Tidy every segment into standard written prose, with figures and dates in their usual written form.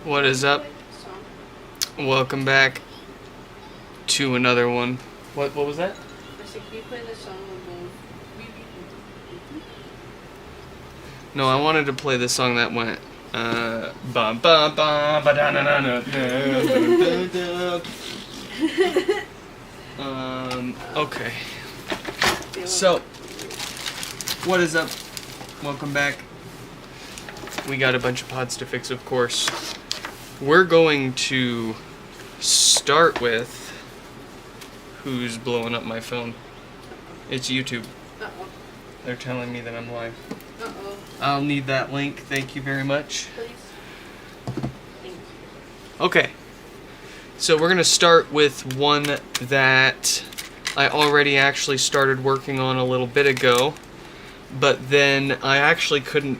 What is up? Welcome back to another one. What was that? I said, can you play the song of No, I wanted to play the song that went bum bum bum ba da na na na okay. So, what is up? Welcome back. We got a bunch of pods to fix, of course. We're going to start with who's blowing up my phone. It's YouTube. Uh-oh. They're telling me that I'm live. Uh-oh. I'll need that link. Thank you very much. Please. Thank you. Okay. So we're going to start with one that I already actually started working on a little bit ago, but then I actually couldn't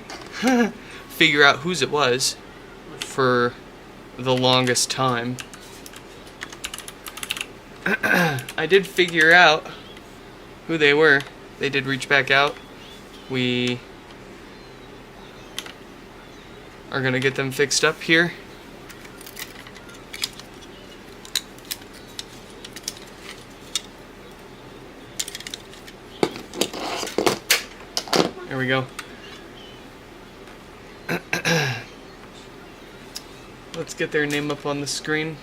figure out whose it was for the longest time. I did figure out who they were. They did reach back out. We are going to get them fixed up here. There we go. Let's get their name up on the screen.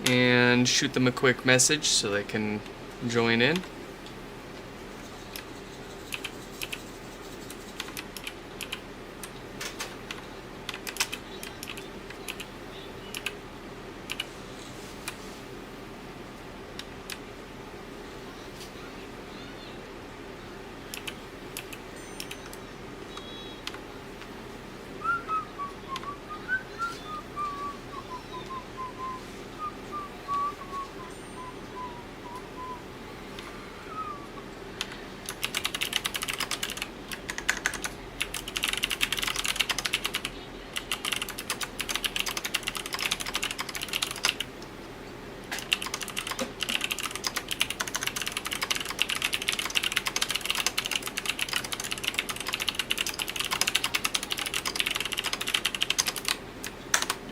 And shoot them a quick message so they can join in.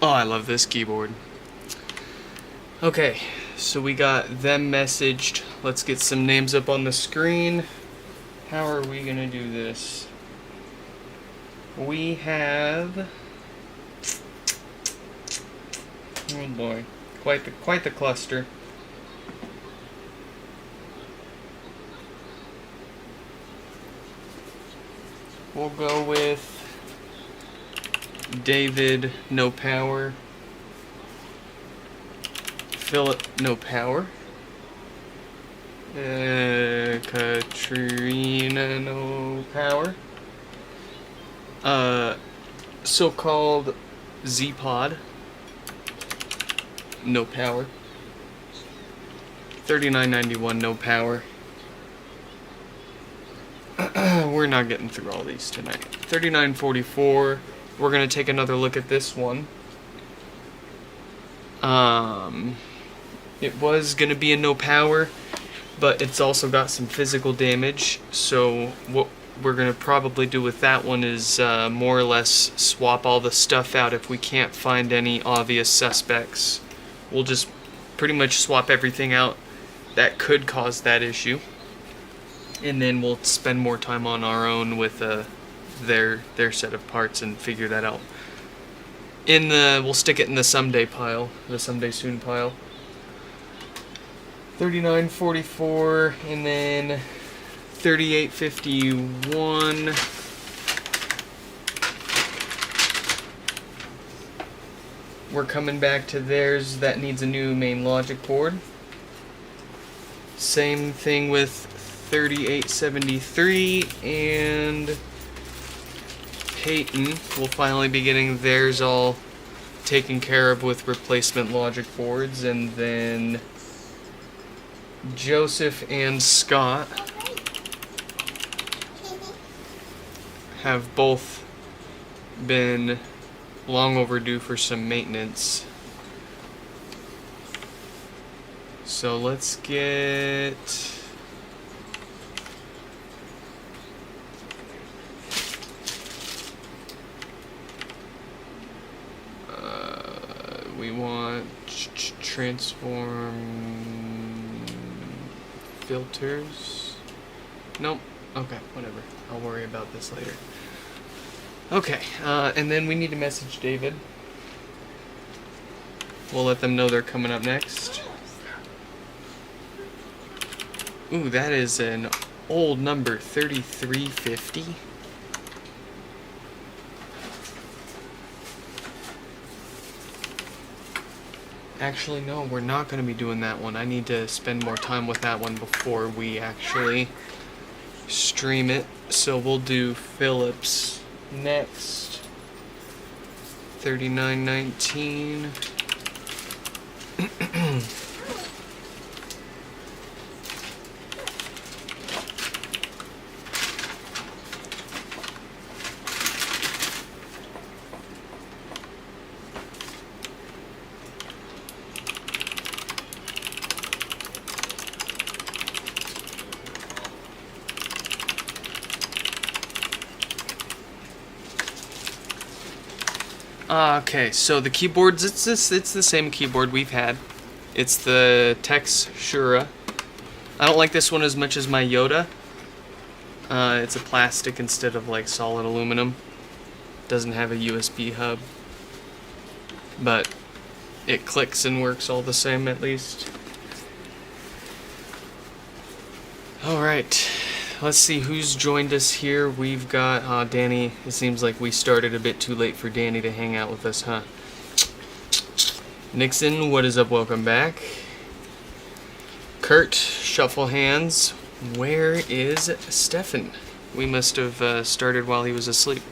Oh, I love this keyboard. Okay, so we got them messaged. Let's get some names up on the screen. How are we gonna do this? We have... Oh boy, quite the cluster. We'll go with David, no power. Philip, no power. Katrina, no power. So-called Z-Pod, no power. 3991, no power. We're not getting through all these tonight. 3944. We're going to take another look at this one. It was going to be a no power, but it's also got some physical damage. So what we're going to probably do with that one is more or less swap all the stuff out if we can't find any obvious suspects. We'll just pretty much swap everything out that could cause that issue. And then we'll spend more time on our own with their set of parts and figure that out. We'll stick it in the someday pile, the someday soon pile. 3944, and then 3851. We're coming back to theirs that needs a new main logic board. Same thing with 3873 and Peyton will finally be getting theirs all taken care of with replacement logic boards, and then Joseph and Scott have both been long overdue for some maintenance. So let's get transform filters. Nope. Okay, whatever. I'll worry about this later. Okay, and then we need to message David. We'll let them know they're coming up next. Ooh, that is an old number, 3350. Actually, no, we're not going to be doing that one. I need to spend more time with that one before we actually stream it. So we'll do Phillips next. 3919. Okay, so the keyboards, it's the same keyboard we've had. It's the Tex Shura. I don't like this one as much as my Yoda. It's a plastic instead of like solid aluminum. Doesn't have a USB hub. But it clicks and works all the same at least. Alright. Let's see who's joined us here. We've got Danny. It seems like we started a bit too late for Danny to hang out with us, huh? Nixon, what is up? Welcome back. Kurt, shuffle hands. Where is Stefan? We must have started while he was asleep.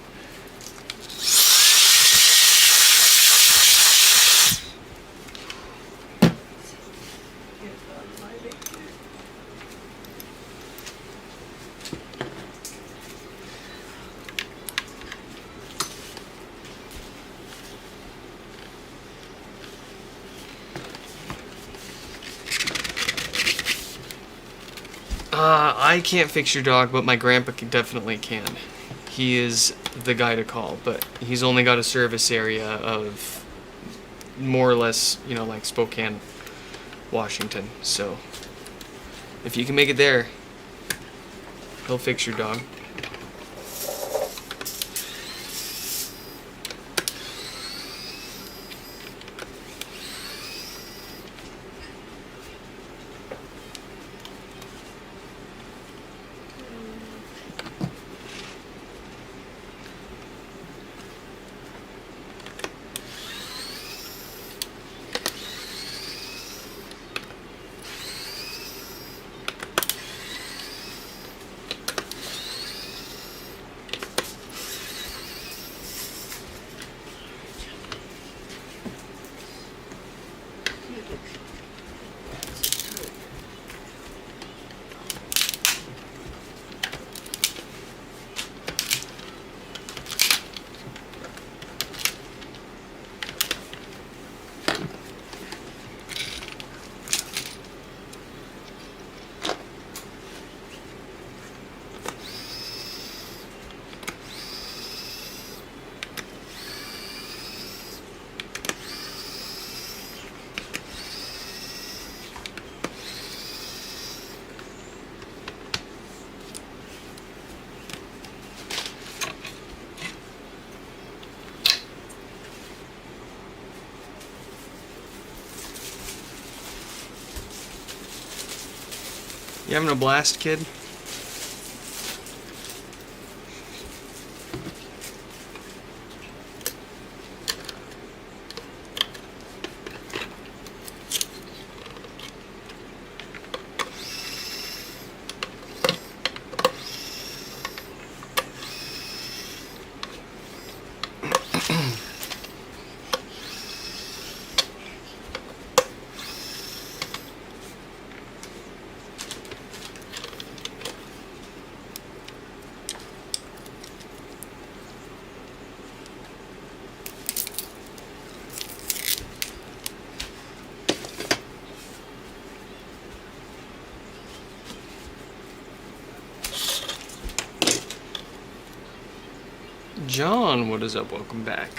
I can't fix your dog, but my grandpa definitely can. He is the guy to call, but he's only got a service area of more or less, you know, like Spokane, Washington. So if you can make it there, he'll fix your dog. You having a blast, kid? John, what is up? Welcome back.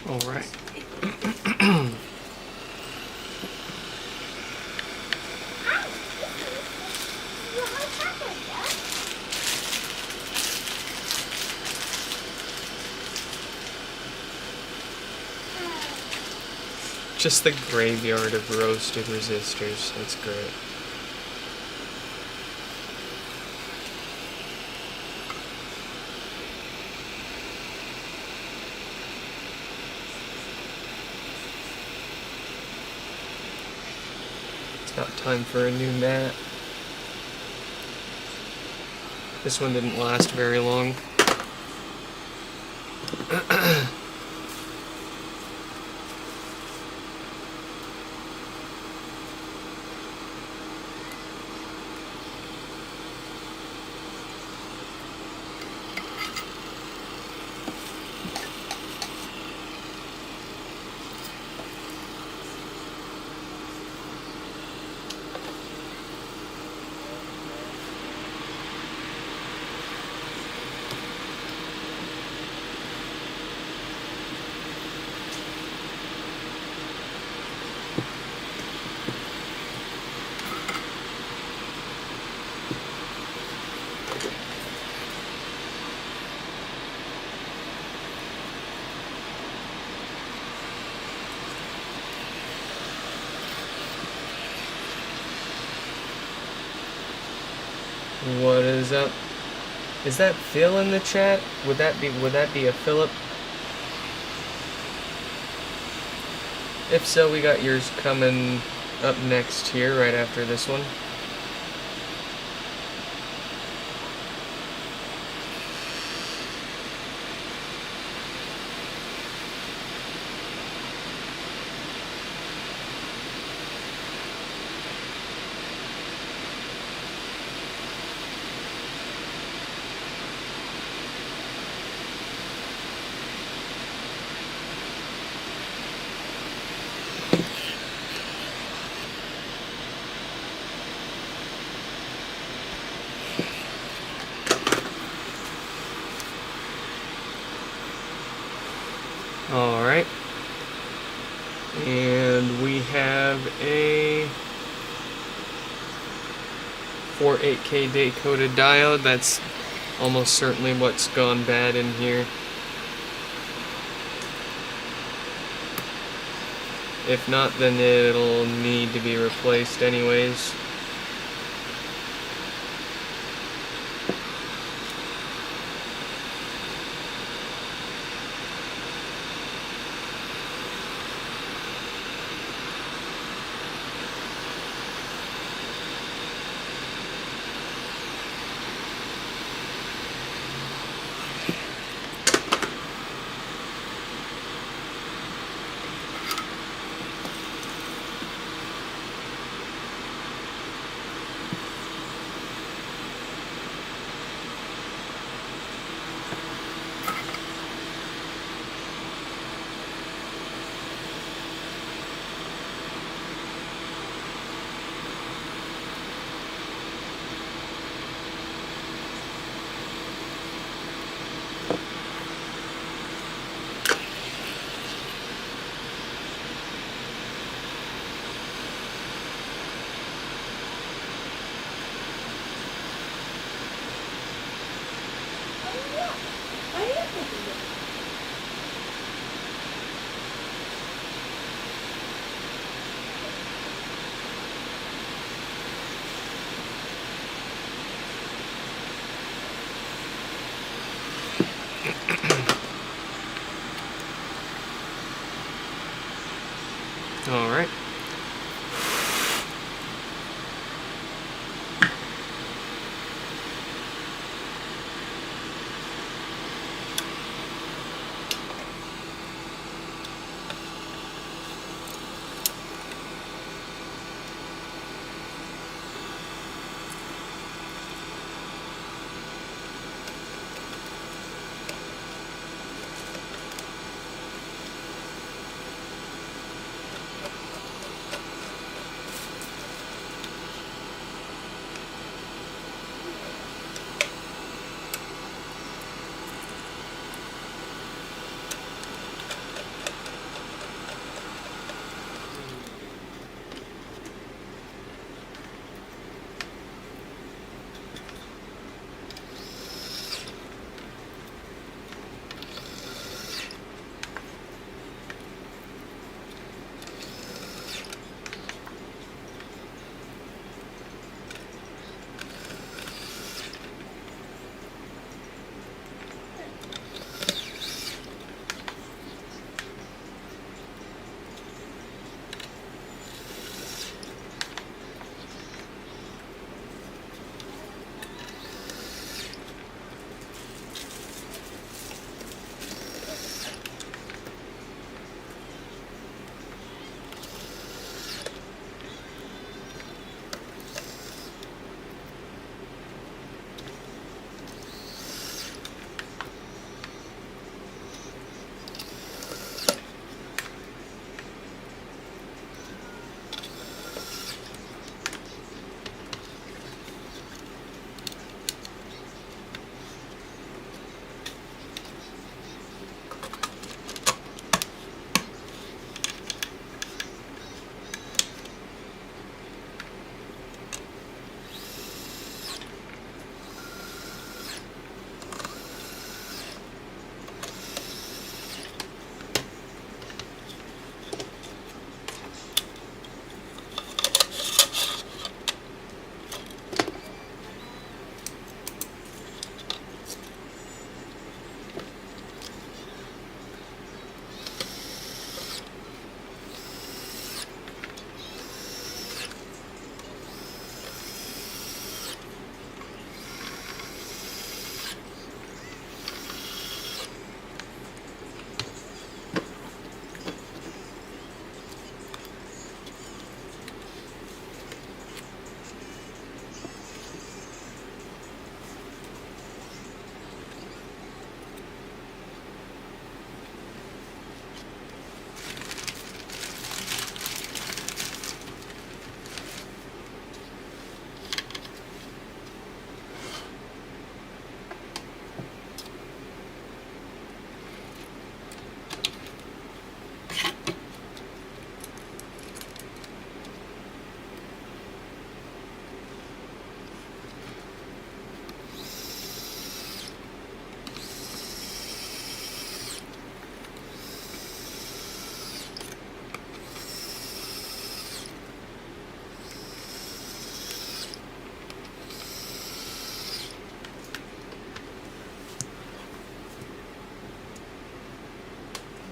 All right. Just the graveyard of roasted resistors. That's great. It's about time for a new mat. This one didn't last very long. What is up? Is that Phil in the chat? Would that be a Philip? If so, we got yours coming up next here, right after this one. Alright. And we have a 48K date-coded diode. That's almost certainly what's gone bad in here. If not, then it'll need to be replaced anyways. Alright.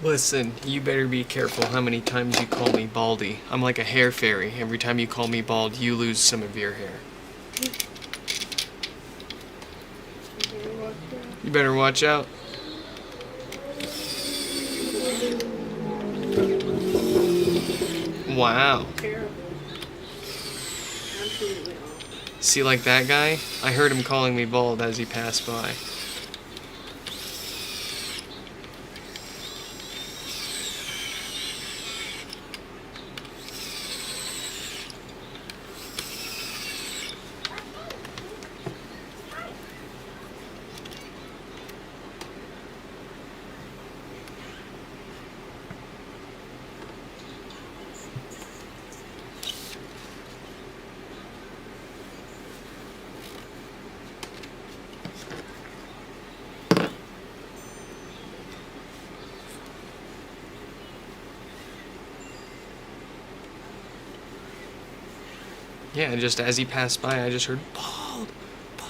Listen, you better be careful how many times you call me Baldy. I'm like a hair fairy. Every time you call me bald, you lose some of your hair. You better watch out. Wow. Terrible. Absolutely awful. See, like that guy? I heard him calling me bald as he passed by. Yeah, just as he passed by, I just heard bald, bald.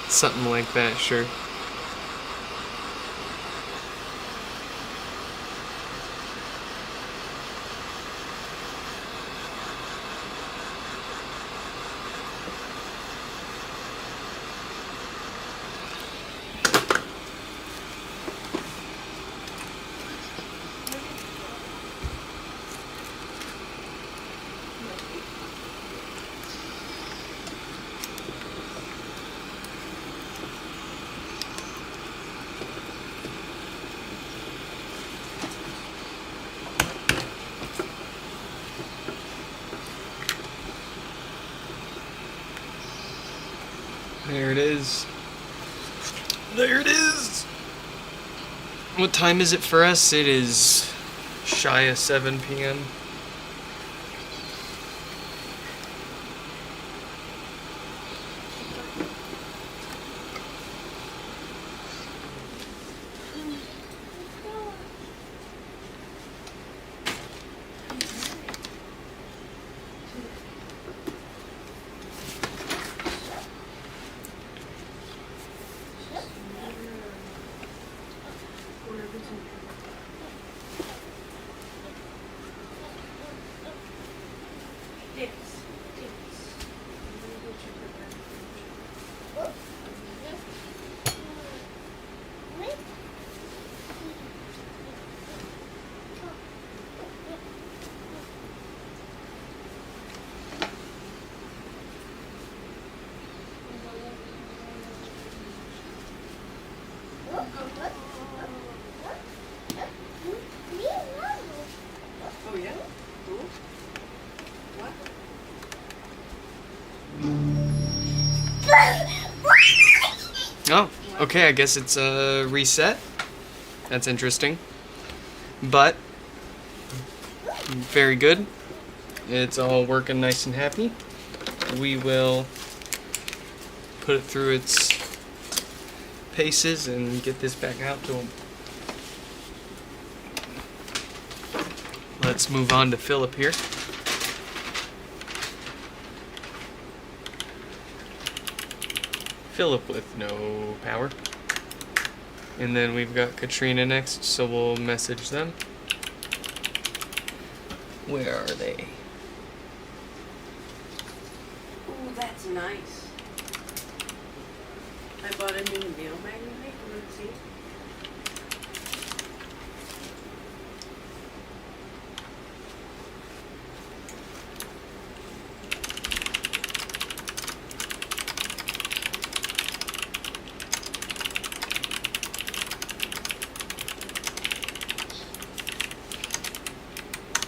Something like that, sure. There it is. There it is! What time is it for us? It is shy of 7 p.m. Oh yeah? Cool. What? Oh, okay, I guess it's a reset. That's interesting. But, very good. It's all working nice and happy. We will put it through its paces and get this back out to him. Let's move on to Philip here. Philip with no power. And then we've got Katrina next, so we'll message them. Where are they? Ooh, that's nice. I bought a new nail magnet. Let's see.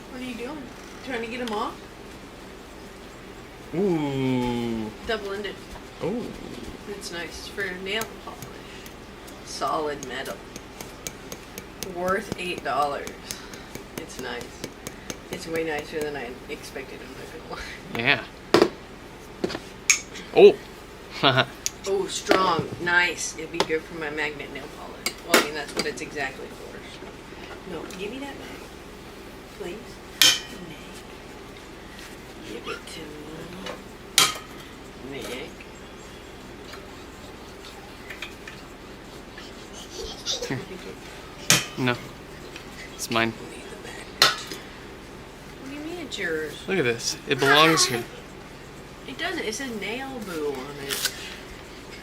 What are you doing? Trying to get them off? Ooh. Double-ended. Oh. It's nice. It's for nail polish. Solid metal. Worth $8. It's nice. It's way nicer than I expected. I'm not gonna lie. Yeah. Oh. Oh, strong. Nice. It'd be good for my magnet nail polish. Well, I mean, that's what it's exactly for. No, give me that mag. Please. Give it to me. Nick. No. It's mine. What do you mean it's yours? Look at this. It belongs here. It doesn't. It says nail boo on it.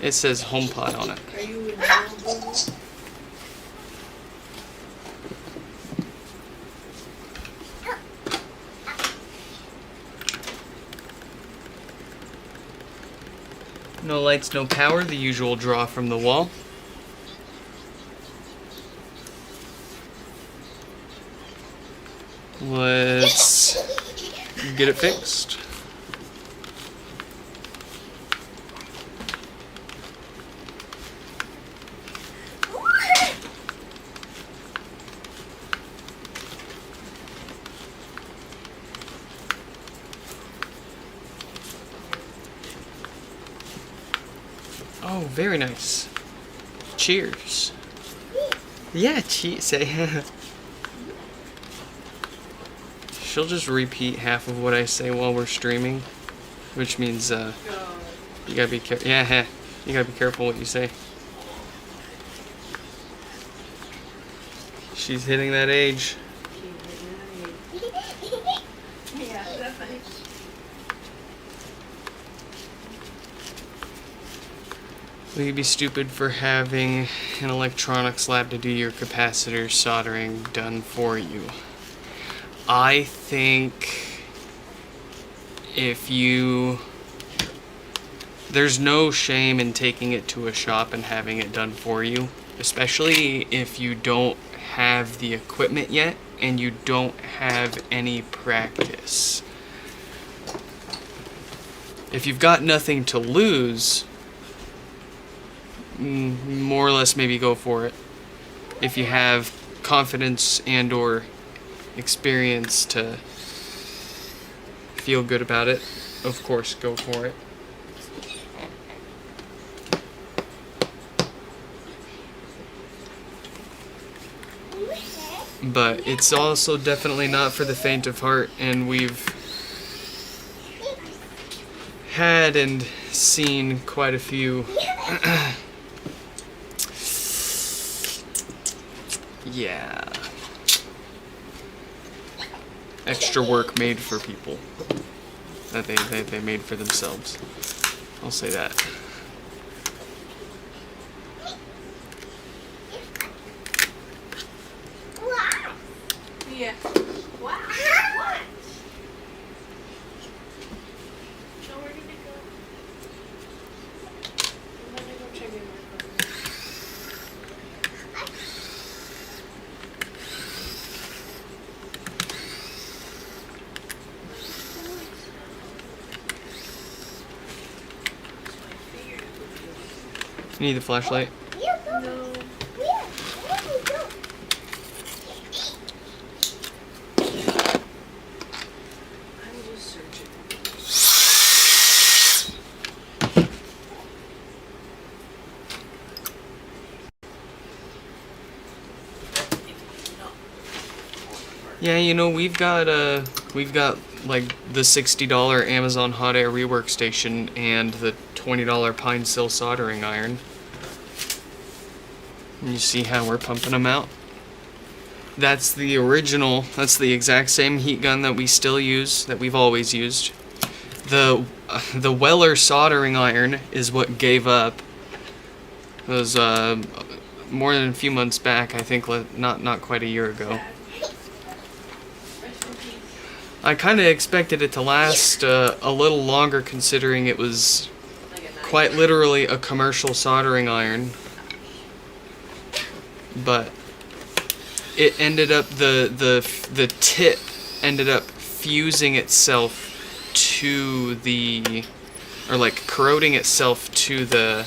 It says HomePod on it. Are you a nail boo? No lights, no power. The usual draw from the wall. Let's get it fixed. Oh, very nice. Cheers. Yeah, cheers. Say. She'll just repeat half of what I say while we're streaming. which means Oh. you gotta be careful. Yeah, you gotta be careful what you say. She's hitting that age. Yeah, that's funny. We'd be stupid for having an electronics lab to do your capacitor soldering done for you. I think there's no shame in taking it to a shop and having it done for you, especially if you don't have the equipment yet and you don't have any practice. If you've got nothing to lose, more or less maybe go for it. If you have confidence and or experience to feel good about it, of course go for it. But it's also definitely not for the faint of heart, and we've had and seen quite a few yeah, extra work made for people that they made for themselves. I'll say that. Yeah. What? What? So where did it go? I'm gonna go check it out. You need the flashlight? No. I'm just searching. Yeah, you know, we've got like the $60 Amazon hot air rework station and the $20 pine sill soldering iron. And you see how we're pumping them out? That's the original, that's the exact same heat gun that we still use, that we've always used. The Weller soldering iron is what gave up. It was more than a few months back, I think, not quite a year ago. I kind of expected it to last a little longer, considering it was quite literally a commercial soldering iron. But it ended up, the tip ended up fusing itself to the, or like corroding itself to the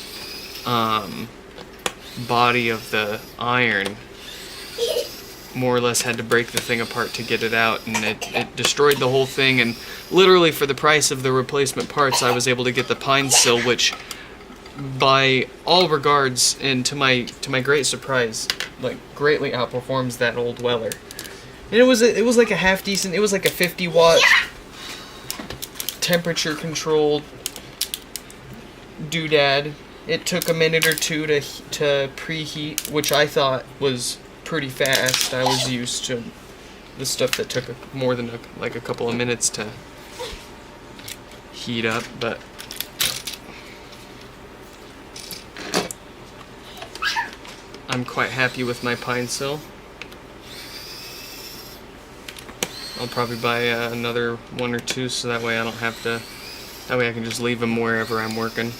body of the iron. More or less had to break the thing apart to get it out, and it destroyed the whole thing. And literally for the price of the replacement parts, I was able to get the pine sill, which by all regards and to my great surprise, like greatly outperforms that old Weller. And it was like a half decent, it was like a 50-watt temperature controlled doodad. It took a minute or two to preheat, which I thought was pretty fast. I was used to the stuff that took more than a couple of minutes to heat up, but I'm quite happy with my pine sill. I'll probably buy another one or two, so that way I don't have to, that way I can just leave them wherever I'm working.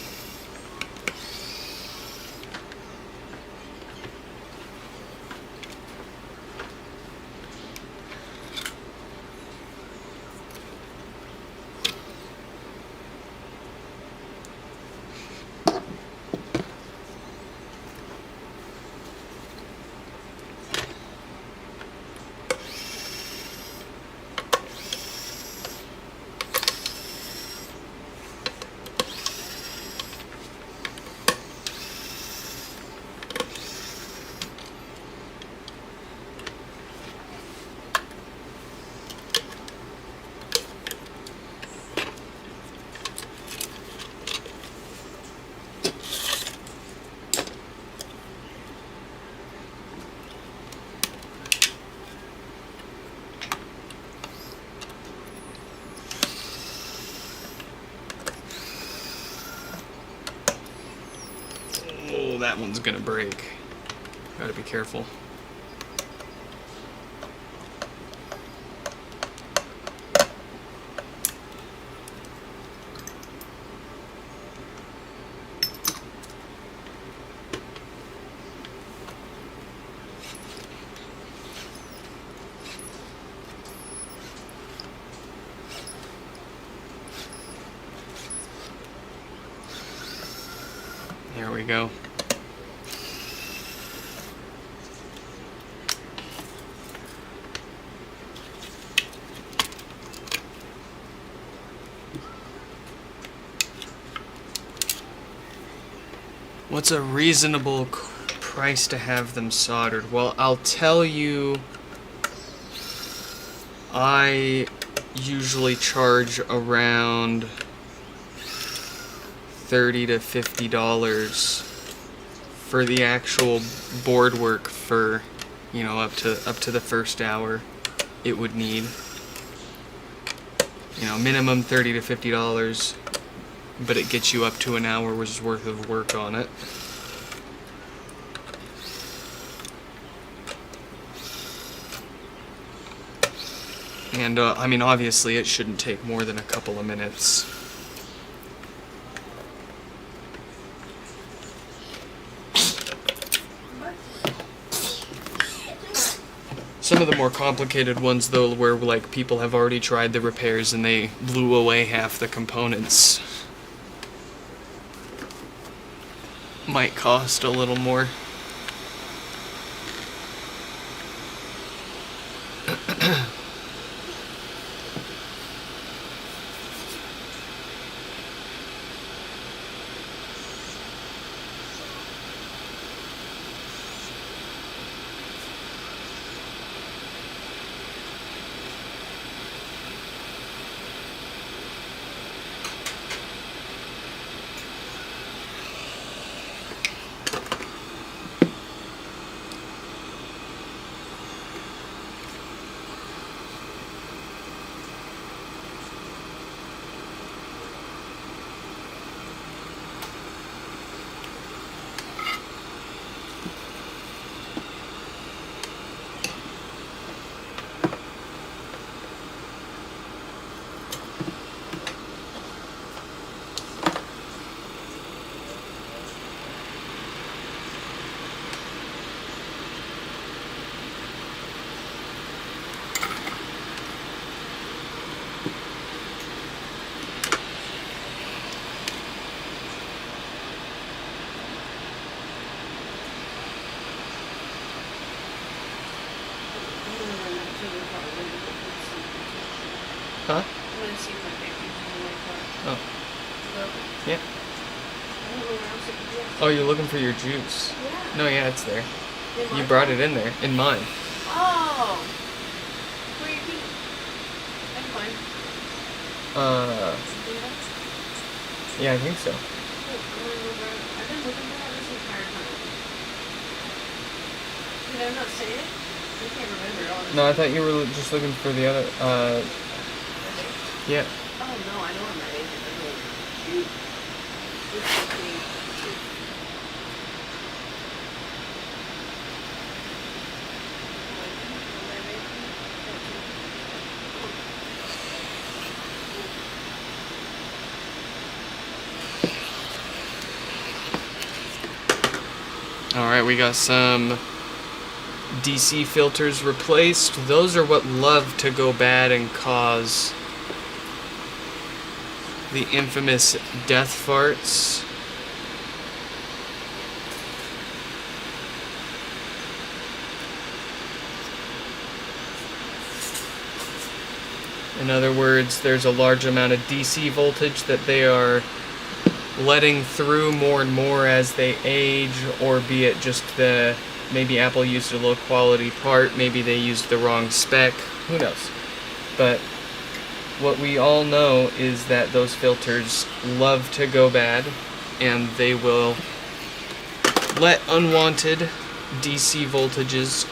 that one's gonna break. Gotta be careful. There we go. What's a reasonable price to have them soldered? Well, I'll tell you, I usually charge around $30 to $50 for the actual board work for, you know, up to the first hour it would need. You know, minimum $30 to $50, but it gets you up to an hour's worth of work on it. And I mean, obviously it shouldn't take more than a couple of minutes. Some of the more complicated ones, though, where like people have already tried the repairs and they blew away half the components, might cost a little more. Huh? I'm gonna see my pictures in my car. Oh, Look. yeah. I don't know where else it could be. Oh, you're looking for your juice. Yeah. No, yeah, it's there. In my You brought car? it in there, in mine. Oh. Where you keep? That's fine. Yeah, I think so. Oh, I'm gonna go grab it. I've been looking for that this entire time. Did I not say it? I can't remember, honestly. No, I thought you were just looking for the other, yeah. Oh no, I know I'm not Asian. I'm like, shoot. It's just me. Alright, we got some DC filters replaced. Those are what love to go bad and cause the infamous death farts. In other words, there's a large amount of DC voltage that they are letting through more and more as they age, or be it just the, maybe Apple used a low quality part, maybe they used the wrong spec, who knows. But what we all know is that those filters love to go bad, and they will let unwanted DC voltages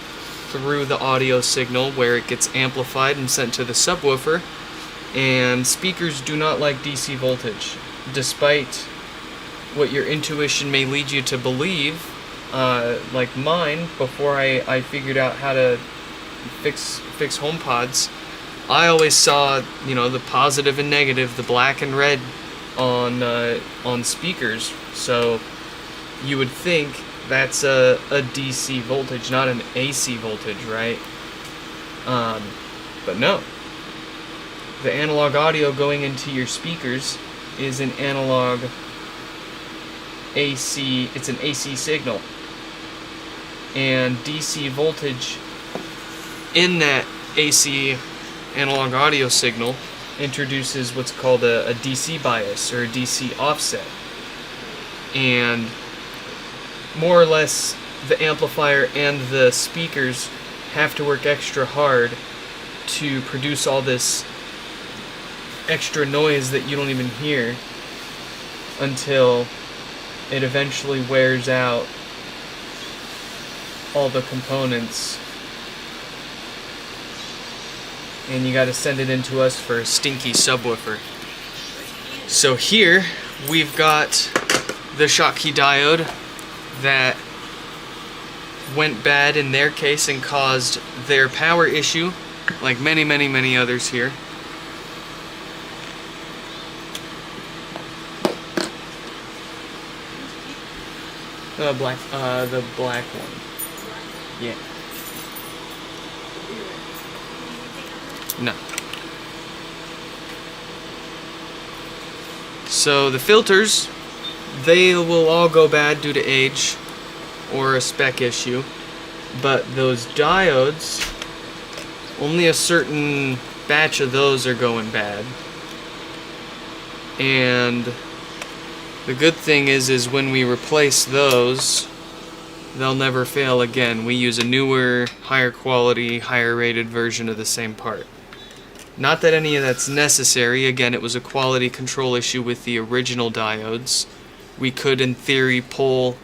through the audio signal where it gets amplified and sent to the subwoofer, and speakers do not like DC voltage. Despite what your intuition may lead you to believe, like mine, before I figured out how to fix HomePods, I always saw, you know, the positive and negative, the black and red on speakers. So you would think that's a DC voltage, not an AC voltage, right? But no. The analog audio going into your speakers is an analog AC, it's an AC signal. And DC voltage in that AC analog audio signal introduces what's called a DC bias or a DC offset. And more or less the amplifier and the speakers have to work extra hard to produce all this extra noise that you don't even hear until it eventually wears out all the components, and you got to send it into us for a stinky subwoofer. So here we've got the Schottky diode that went bad in their case and caused their power issue, like many others here. The black one. Yeah. No. So the filters, they will all go bad due to age or a spec issue, but those diodes, only a certain batch of those are going bad. And the good thing is when we replace those, they'll never fail again. We use a newer, higher quality, higher rated version of the same part. Not that any of that's necessary. Again, it was a quality control issue with the original diodes. We could, in theory, pull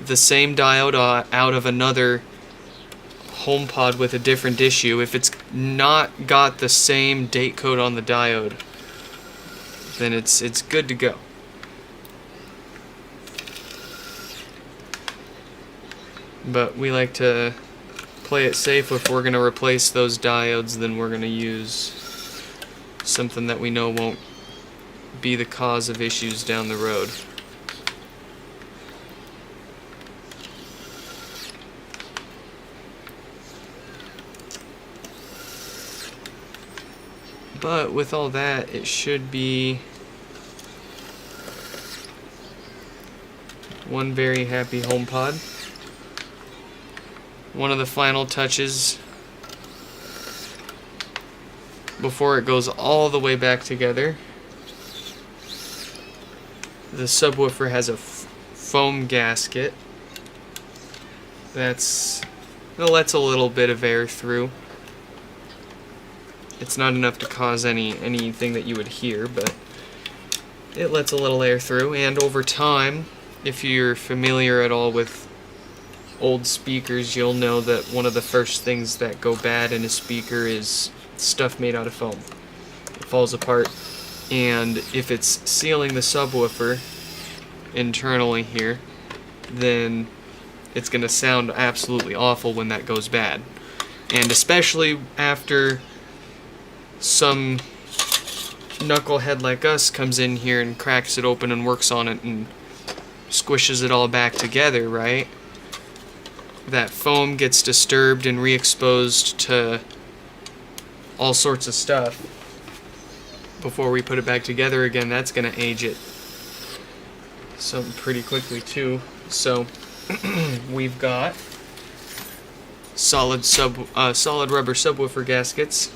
the same diode out of another HomePod with a different issue. If it's not got the same date code on the diode, then it's good to go. But we like to play it safe. If we're going to replace those diodes, then we're going to use something that we know won't be the cause of issues down the road. But with all that, it should be one very happy HomePod. One of the final touches before it goes all the way back together. The subwoofer has a foam gasket that lets a little bit of air through. It's not enough to cause anything that you would hear, but it lets a little air through. And over time, if you're familiar at all with old speakers, you'll know that one of the first things that go bad in a speaker is stuff made out of foam. It falls apart, and if it's sealing the subwoofer internally here, then it's going to sound absolutely awful when that goes bad. And especially after some knucklehead like us comes in here and cracks it open and works on it and squishes it all back together, right? That foam gets disturbed and re-exposed to all sorts of stuff before we put it back together again. That's going to age it pretty quickly too. So we've got solid rubber subwoofer gaskets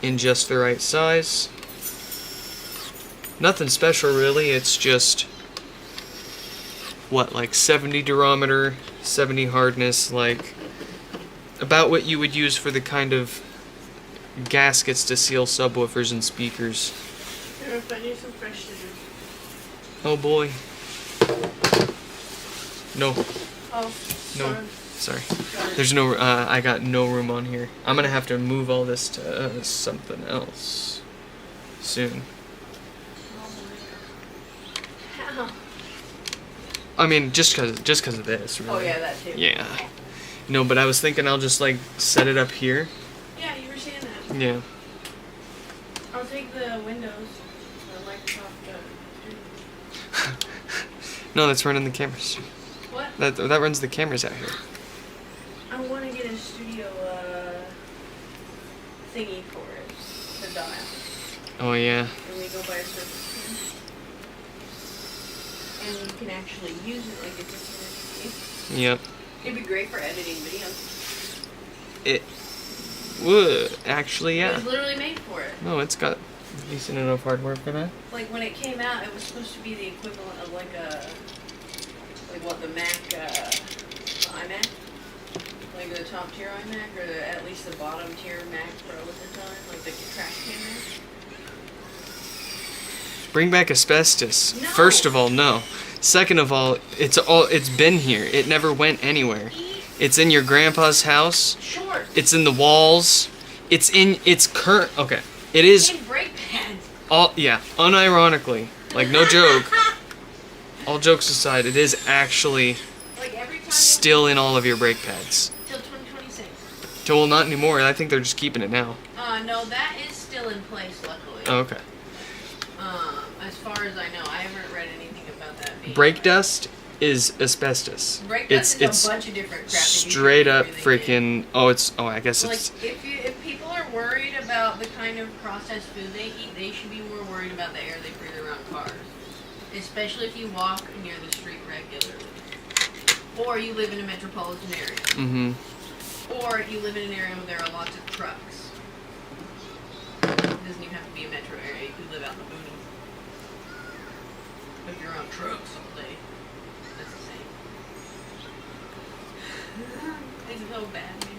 in just the right size. Nothing special really, it's just like 70 durometer, 70 hardness, like about what you would use for the kind of gaskets to seal subwoofers and speakers. Here, if I need some fresh scissors. Oh boy. No. Oh, No. Sorry. There's no, I got no room on here. I'm gonna have to move all this to something else soon. Ow. I mean, just cause of this. Really. Oh yeah, that too. Yeah. No, but I was thinking I'll just like set it up here. Yeah, you were saying that. Yeah. I'll take the windows. The Microsoft. No, that's running the cameras. What? That runs the cameras out here. I want to get a studio thingy for it to dial. Oh yeah. And we go buy a surface cam. And you can actually use it like a different. Yep. It'd be great for editing videos. It would actually, It yeah. was literally made for it. No, it's got decent enough hardware for that. Like when it came out, it was supposed to be the equivalent of like what the Mac, the iMac, like the top tier iMac, or at least the bottom tier Mac Pro at the time, like the trash camera. Bring back asbestos. No. First of all, no. Second of all, it's been here. It never went anywhere. It's in your grandpa's house. Sure. It's in the walls. It's in its current. Okay, it is. And brake pads. All yeah, unironically, like no joke. All jokes aside, it is actually Like every time. still in all of your brake pads. Till 2026. Well, not anymore. I think they're just keeping it now. No, that is still in place, luckily. Oh, okay. As far as I know, I haven't read anything about that being. Brake dust is asbestos. Brake It's dust is a bunch of different crap. that you straight shouldn't up really get. freaking. Oh, it's. Oh, I guess Like, it's. if people are worried about the kind of processed food they eat, they should be more worried about the air they breathe around cars. Especially if you walk near the street regularly. Or you live in a metropolitan area. Mm-hmm. Or you live in an area where there are lots of trucks. It doesn't even have to be a metro area, you could live out in the boonies. If you're on trucks all day, that's the same. It's so bad, man.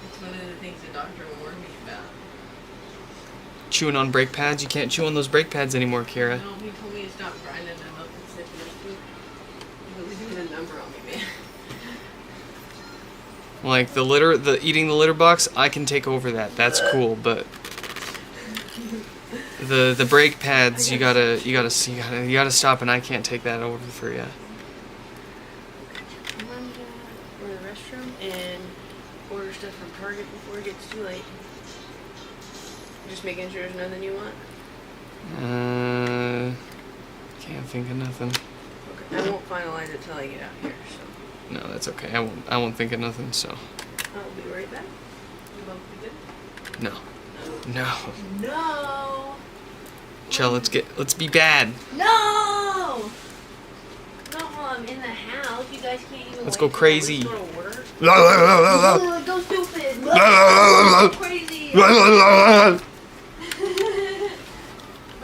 It's one of the things the doctor warned me about. Chewing on brake pads. You can't chew on those brake pads anymore, Kira. No, he told me to stop grinding them up and sticking them through. He was doing a number on me, man. Like the eating the litter box, I can take over that. That's cool, but the brake pads, you gotta stop, and I can't take that over for you. I'm going to go to the restroom and order stuff from Target before it gets too late. Just making sure there's nothing you want. Can't think of nothing. Okay. I won't finalize it till I get out here, so No, that's okay. I won't think of nothing. So I'll be right back. You both be good? no. No! Chill. Let's be bad. No! Not while I'm in the house. You guys can't even Let's wait go till crazy. I go to work. Go stupid! Go crazy! My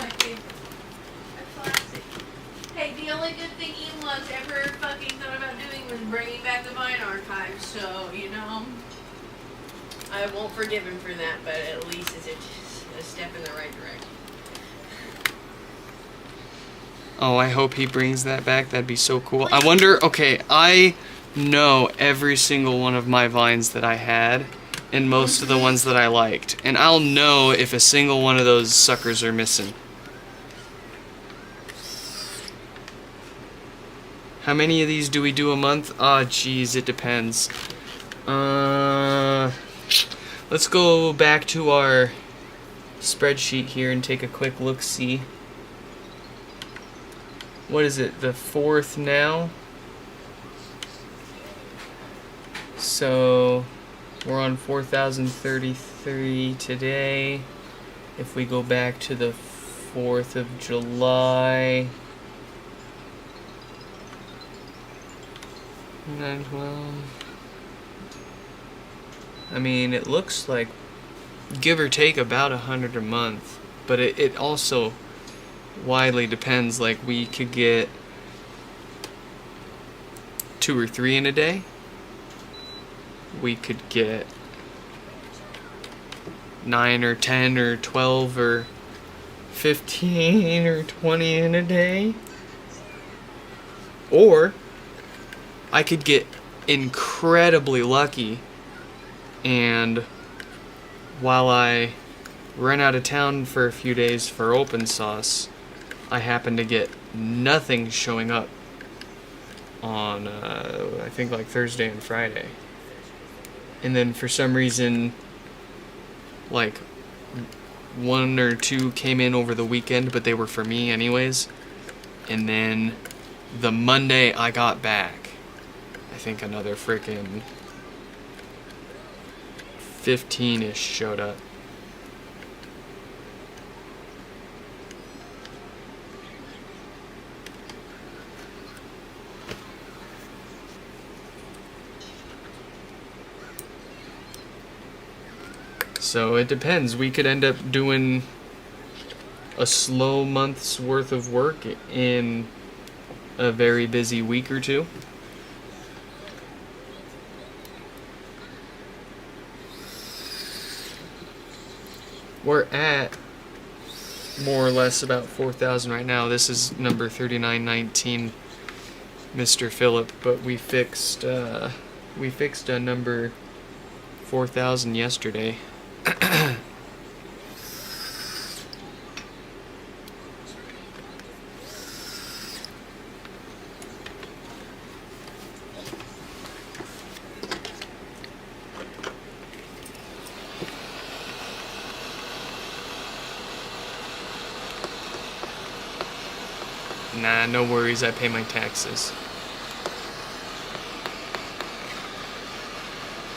favorite. A classic. Hey, the only good thing Elon's ever fucking thought about doing was bringing back the Vine archive, so, you know, I won't forgive him for that, but at least it's a step in the right direction. Oh, I hope he brings that back. That'd be so cool. I wonder. Okay, I know every single one of my vines that I had, and most of the ones that I liked, and I'll know if a single one of those suckers are missing. How many of these do we do a month? Ah, geez, it depends. Let's go back to our spreadsheet here and take a quick look-see. What is it? The 4th now? So we're on 4,033 today. If we go back to the 4th of July, 912. I mean, it looks like give or take about 100 a month, but it also widely depends. Like, we could get 2 or 3 in a day. We could get 9 or 10 or 12 or 15 or 20 in a day. Or I could get incredibly lucky, and while I run out of town for a few days for open sauce, I happen to get nothing showing up on I think like Thursday and Friday. And then for some reason, like, one or two came in over the weekend, but they were for me anyways. And then the Monday I got back, I think another freaking 15-ish showed up. So it depends. We could end up doing a slow month's worth of work in a very busy week or two. We're at more or less about 4,000 right now. This is number 3919, Mr. Phillip, but we fixed a number 4,000 yesterday. Nah, no worries, I pay my taxes.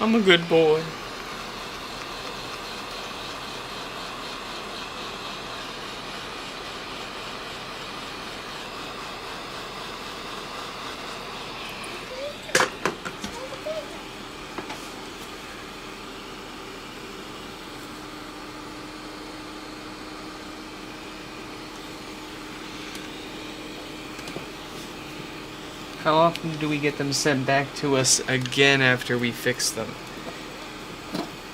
I'm a good boy. How often do we get them sent back to us again after we fix them?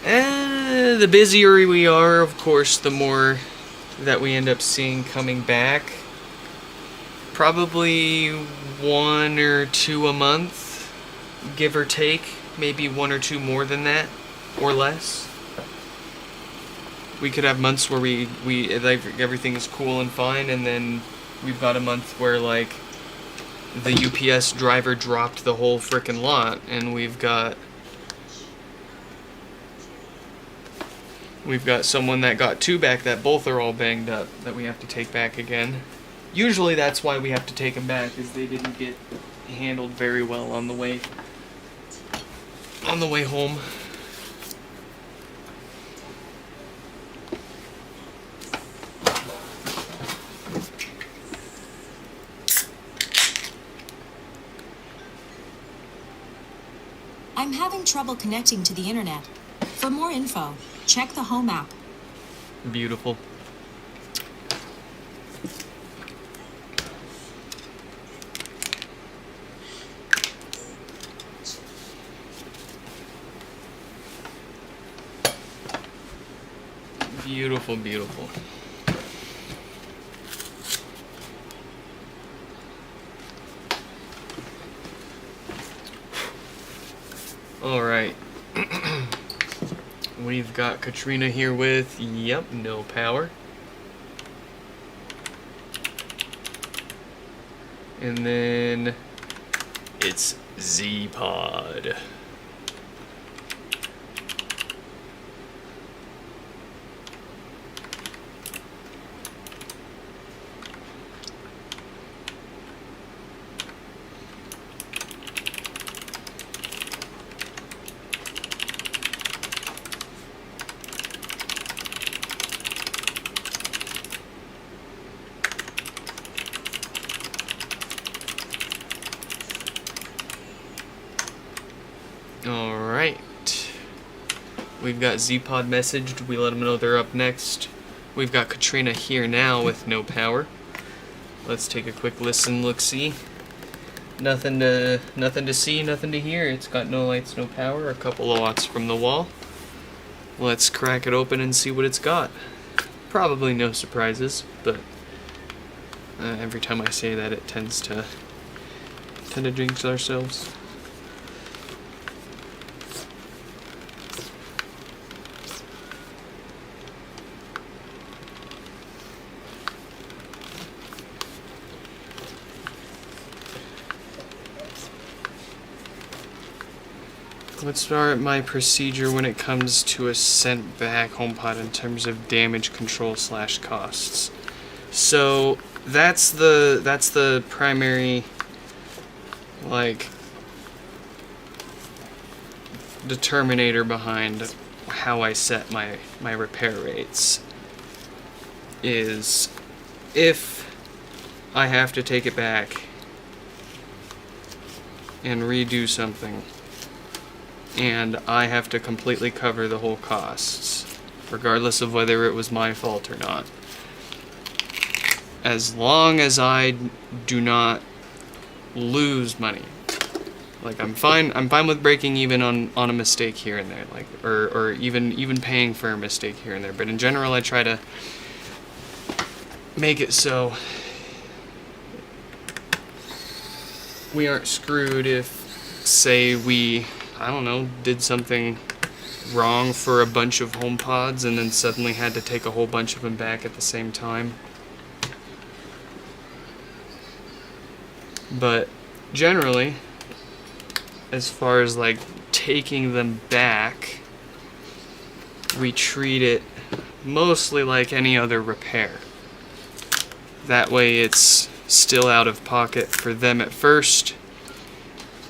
The busier we are, of course, the more that we end up seeing coming back. Probably 1 or 2 a month, give or take. Maybe 1 or 2 more than that, or less. We could have months where we like everything is cool and fine, and then we've got a month where like the UPS driver dropped the whole frickin' lot, and we've got someone that got 2 back that both are all banged up that we have to take back again. Usually that's why we have to take them back, is they didn't get handled very well on the way home. I'm having trouble connecting to the internet. For more info, check the Home app. Beautiful. Beautiful, beautiful. All right. We've got Katrina here with, yep, no power. And then it's Z-Pod. Alright. We've got Z-Pod messaged. We let them know they're up next. We've got Katrina here now with no power. Let's take a quick listen, look-see. Nothing to see, nothing to hear. It's got no lights, no power, a couple of watts from the wall. Let's crack it open and see what it's got. Probably no surprises, but every time I say that, it tends to jinx ourselves. let's start my procedure when it comes to a sent back HomePod in terms of damage control / costs. So that's the primary, like, determinator behind how I set my repair rates. Is if I have to take it back and redo something, and I have to completely cover the whole costs, regardless of whether it was my fault or not. As long as I do not lose money. Like, I'm fine with breaking even on a mistake here and there, like, or even paying for a mistake here and there. But in general, I try to make it so we aren't screwed if, say, we, I don't know, did something wrong for a bunch of HomePods and then suddenly had to take a whole bunch of them back at the same time. But generally, as far as like taking them back, we treat it mostly like any other repair. That way it's still out of pocket for them at first.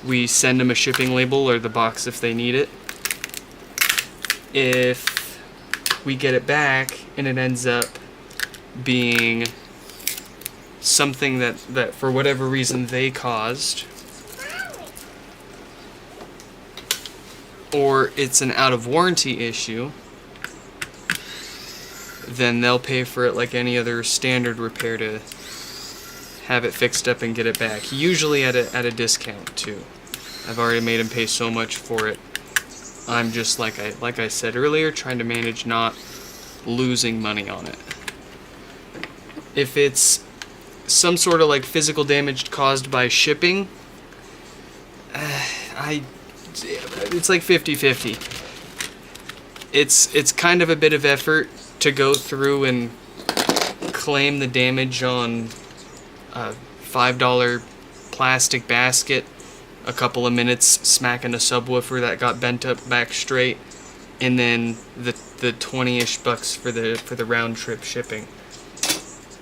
We send them a shipping label or the box if they need it. If we get it back and it ends up being something that for whatever reason they caused, or it's an out of warranty issue, then they'll pay for it like any other standard repair to have it fixed up and get it back. Usually at a discount too. I've already made them pay so much for it. I'm just, like I said earlier, trying to manage not losing money on it. If it's some sort of like physical damage caused by shipping, it's like 50-50. It's kind of a bit of effort to go through and claim the damage on a $5 plastic basket, a couple of minutes smacking a subwoofer that got bent up back straight, and then the 20-ish bucks for the round trip shipping.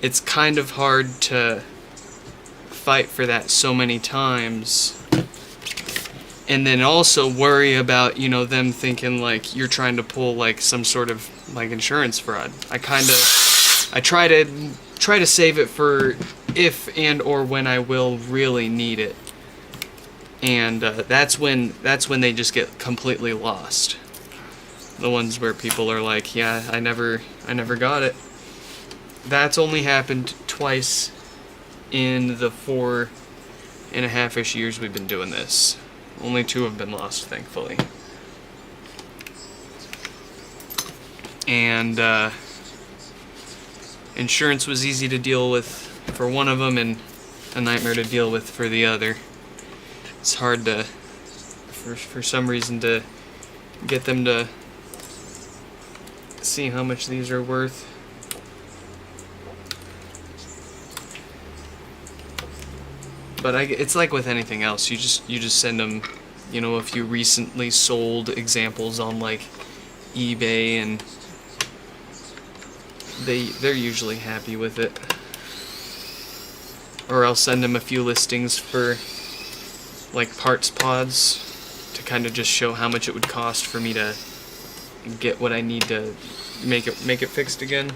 It's kind of hard to fight for that so many times, and then also worry about, you know, them thinking like you're trying to pull like some sort of like insurance fraud. I try to save it for if and or when I will really need it, and that's when they just get completely lost. The ones where people are like, yeah, I never got it. That's only happened twice in the 4.5-ish years we've been doing this. Only 2 have been lost, thankfully. And insurance was easy to deal with for one of them and a nightmare to deal with for the other. It's hard to, for some reason, to get them to see how much these are worth. But it's like with anything else. You just send them, you know, a few recently sold examples on like eBay, and they're usually happy with it. Or I'll send them a few listings for like parts pods to kind of just show how much it would cost for me to get what I need to make it fixed again.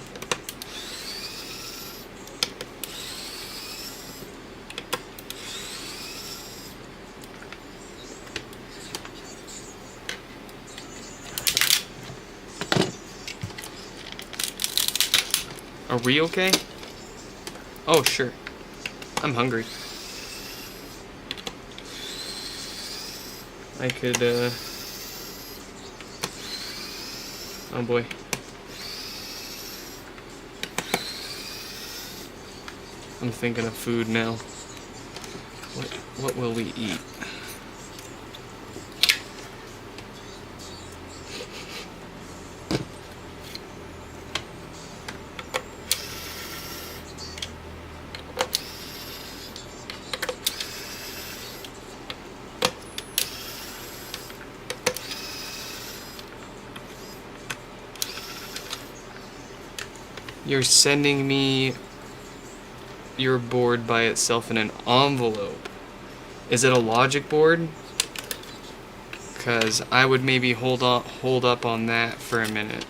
Are we okay? Oh, sure. I'm hungry. I could, oh boy. I'm thinking of food now. What will we eat? You're sending me your board by itself in an envelope. Is it a logic board? Because I would maybe hold up on that for a minute.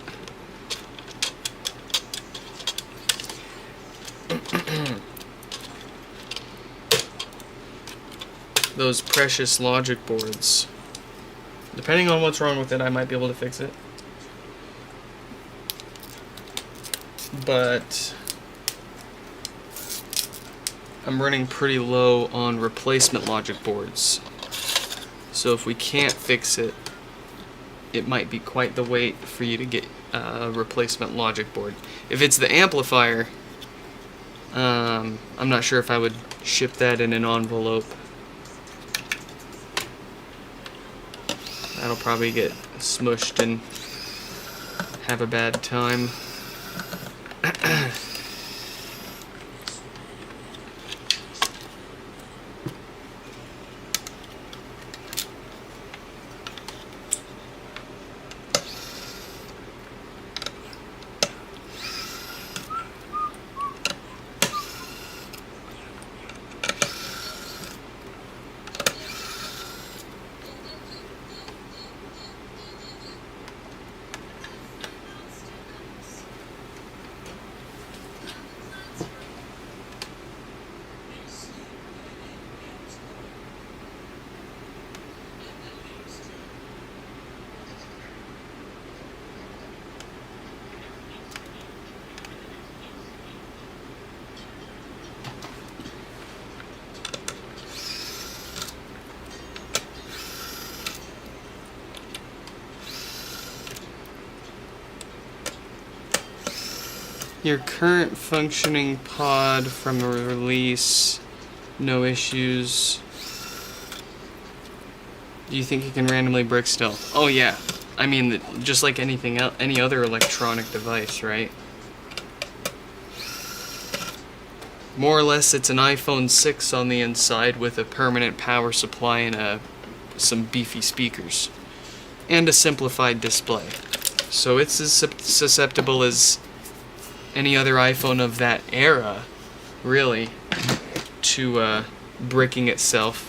Those precious logic boards. Depending on what's wrong with it, I might be able to fix it. But I'm running pretty low on replacement logic boards. So if we can't fix it, it might be quite the wait for you to get a replacement logic board. If it's the amplifier, I'm not sure if I would ship that in an envelope. That'll probably get smushed and have a bad time. Your current functioning pod from a release, no issues. Do you think you can randomly brick still? Oh yeah. I mean, just like anything else, any other electronic device, right? More or less, it's an iPhone 6 on the inside with a permanent power supply and some beefy speakers. And a simplified display. So it's as susceptible as any other iPhone of that era, really, to bricking itself.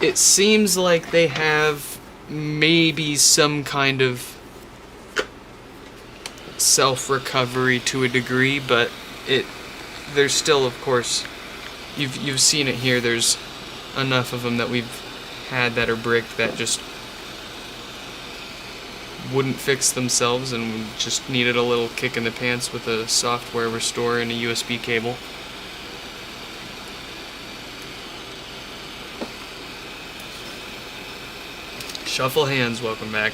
It seems like they have maybe some kind of self-recovery to a degree, but there's still, of course, you've seen it here, there's enough of them that we've had that are bricked that just wouldn't fix themselves and just needed a little kick in the pants with a software restore and a USB cable. Shuffle hands, welcome back.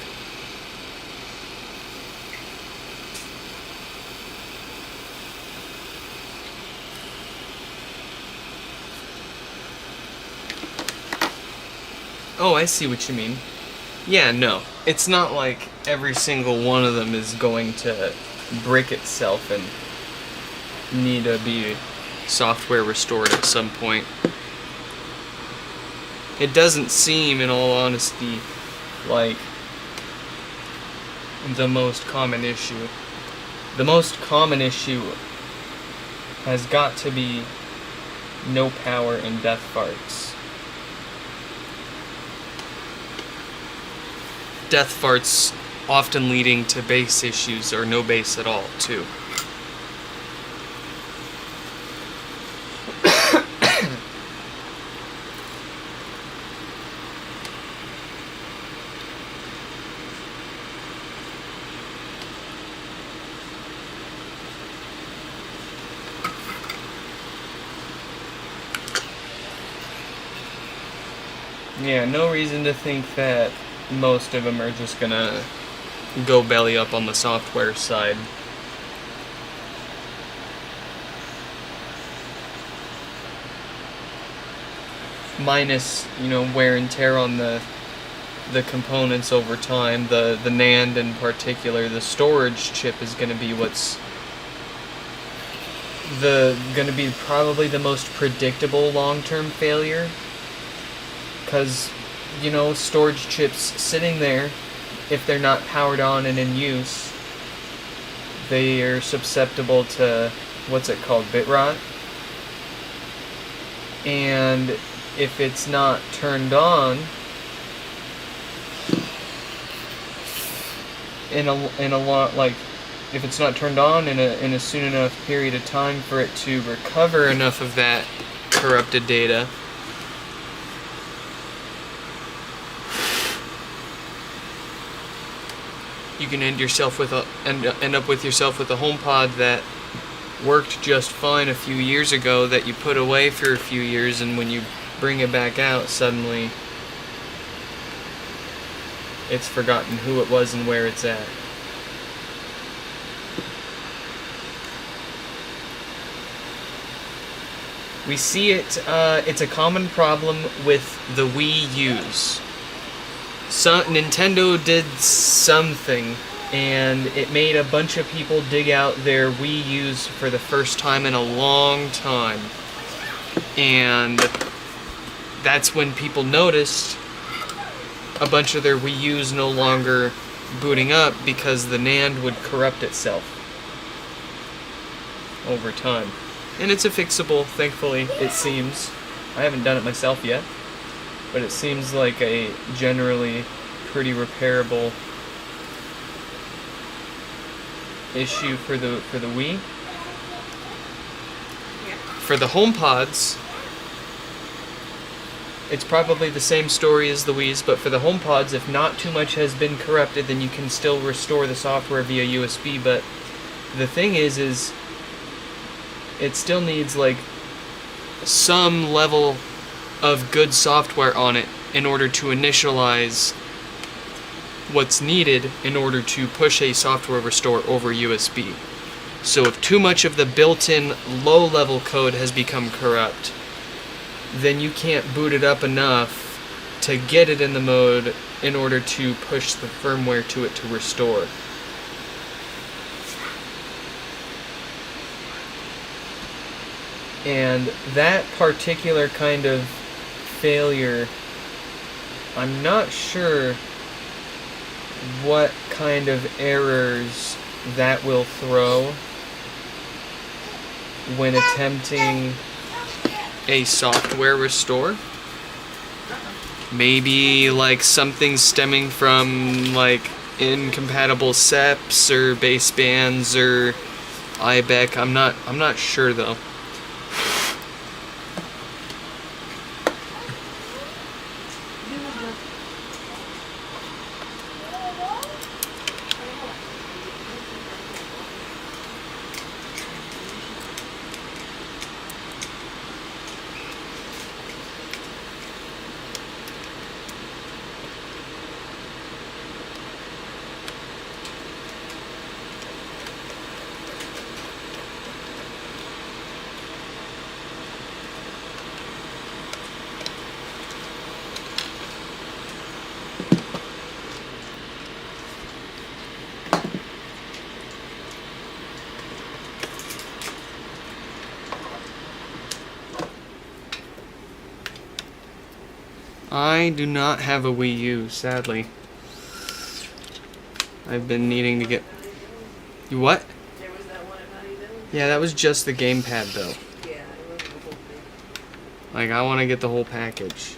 Oh, I see what you mean. Yeah, no. It's not like every single one of them is going to brick itself and need to be software restored at some point. It doesn't seem, in all honesty, like the most common issue. The most common issue has got to be no power and death farts. Death farts often leading to bass issues or no bass at all, too. Yeah, no reason to think that most of them are just gonna go belly up on the software side. Minus, wear and tear on the components over time. The NAND in particular, the storage chip is gonna be gonna be probably the most predictable long-term failure. Because storage chips sitting there, if they're not powered on and in use, they are susceptible to, what's it called, bit rot. And if it's not turned on in a lot, like, if it's not turned on in a soon enough period of time for it to recover enough of that corrupted data, you can end up with yourself with a HomePod that worked just fine a few years ago, that you put away for a few years, and when you bring it back out, suddenly it's forgotten who it was and where it's at. We see it, it's a common problem with the Wii U's. Nintendo did something, and it made a bunch of people dig out their Wii U's for the first time in a long time. And that's when people noticed a bunch of their Wii U's no longer booting up because the NAND would corrupt itself over time. And it's a fixable, thankfully, it seems. I haven't done it myself yet, but it seems like a generally pretty repairable issue for the Wii. Yeah. For the HomePods, it's probably the same story as the Wii's, but for the HomePods, if not too much has been corrupted, then you can still restore the software via USB. But the thing is it still needs like some level of good software on it in order to initialize what's needed in order to push a software restore over USB. So if too much of the built-in low-level code has become corrupt, then you can't boot it up enough to get it in the mode in order to push the firmware to it to restore. And that particular kind of failure, I'm not sure what kind of errors that will throw when attempting a software restore. Maybe like something stemming from like incompatible SEPs or basebands or IBEC. I'm not sure though. I do not have a Wii U, sadly. I've been needing to get... You what? There was that one at Honeydew? Yeah, that was just the gamepad though. Yeah, I love the whole thing. Like, I want to get the whole package.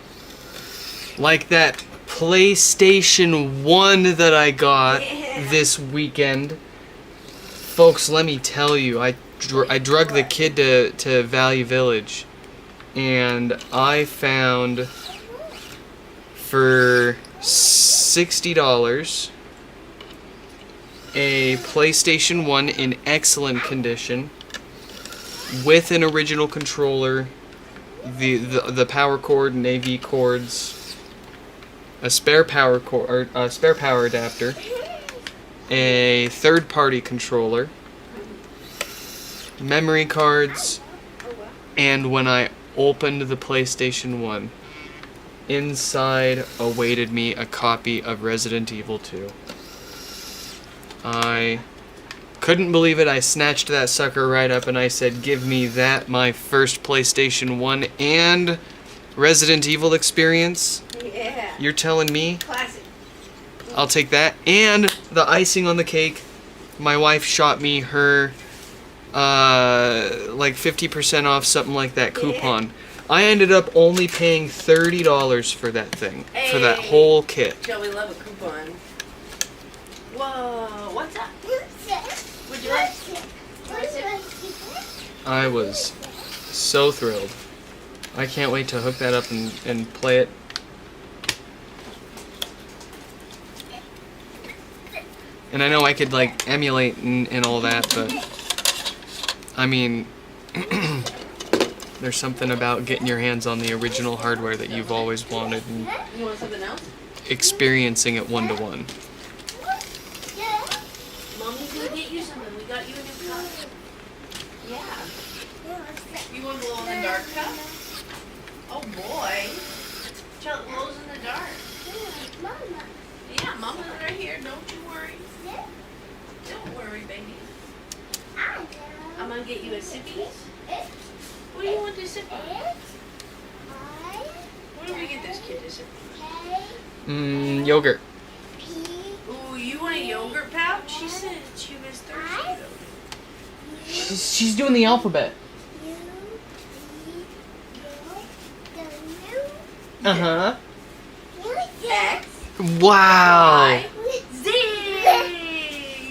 Like that PlayStation 1 that I got this weekend. Folks, let me tell you, I drug the kid to Value Village, and I found for $60 a PlayStation 1 in excellent condition with an original controller, the power cord and AV cords, a spare power cord or a spare power adapter, a third-party controller, memory cards, and when I opened the PlayStation 1, inside awaited me a copy of Resident Evil 2. I couldn't believe it. I snatched that sucker right up and I said, give me that, my first PlayStation 1 and Resident Evil experience. Yeah. You're telling me? Classic. I'll take that. And the icing on the cake, my wife shot me her like 50% off, something like that coupon. I ended up only paying $30 for that thing, for that whole kit. Shall we love a coupon? Whoa, what's up? Would you like? I was so thrilled. I can't wait to hook that up and play it. And I know I could like emulate and all that, but I mean, there's something about getting your hands on the original hardware that you've always wanted and You want something else? experiencing it one-to-one. Mommy's gonna get you something. We got you a new cup. Yeah. You want a glow in the dark cup? Oh boy. Child glows in the dark. Yeah, Mama's right here. Don't you worry. Don't worry, baby. I'm gonna get you a sippy. What do you want to sip on? What do we get this kid to sip on? Yogurt. Ooh, you want a yogurt pouch? She said she was thirsty though. She's doing the alphabet. Uh-huh. X. Wow. Y. Z.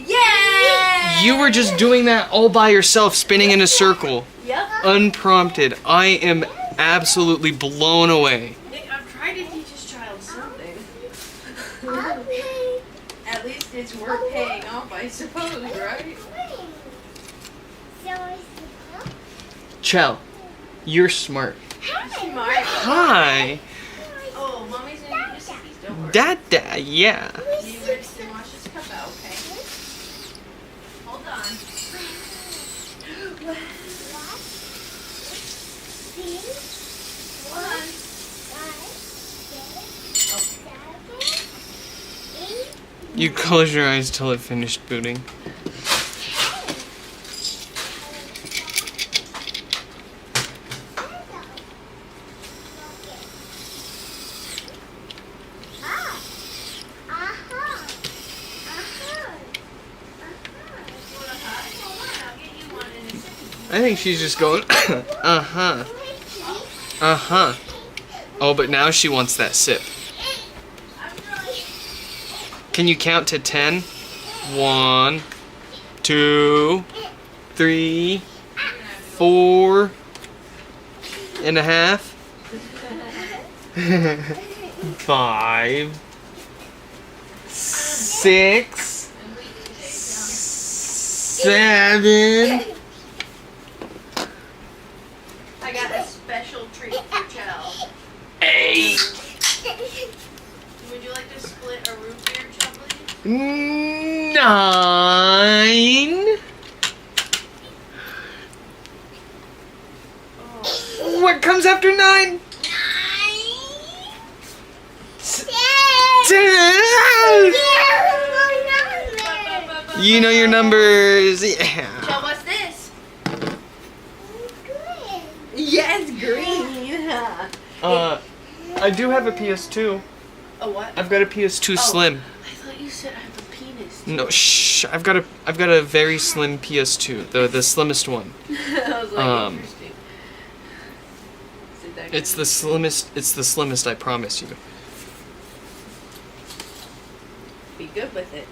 Yeah. You were just doing that all by yourself, spinning in a circle. Yep. Unprompted. I am absolutely blown away. I'm trying to teach this child something. At least it's worth paying off, I suppose, right? Chell, you're smart. Smart. Hi. Oh, Mommy's gonna give you sippies, don't worry. Dada, yeah. You rinse and wash this cup out, okay? Hold on. You close your eyes till it finished booting. I think she's just going, uh-huh. Uh-huh. Oh, but now she wants that sip. Can you count to 10? 1, 2, 3, 4 and a half. 5, 6, 7. I got a special treat for Chell. 8. Would you like to split a root beer, Chell, please? 9. Oh. What comes after 9? 10. You know your numbers. Yeah. Chell, what's this? Yes, green. I do have a PS2. A what? I've got a PS2 Slim. I thought you said I have a penis. No, shh. I've got a very slim PS2, the slimmest one. I was like, interesting. It's the slimmest. It's the slimmest. I promise you. Be good with it.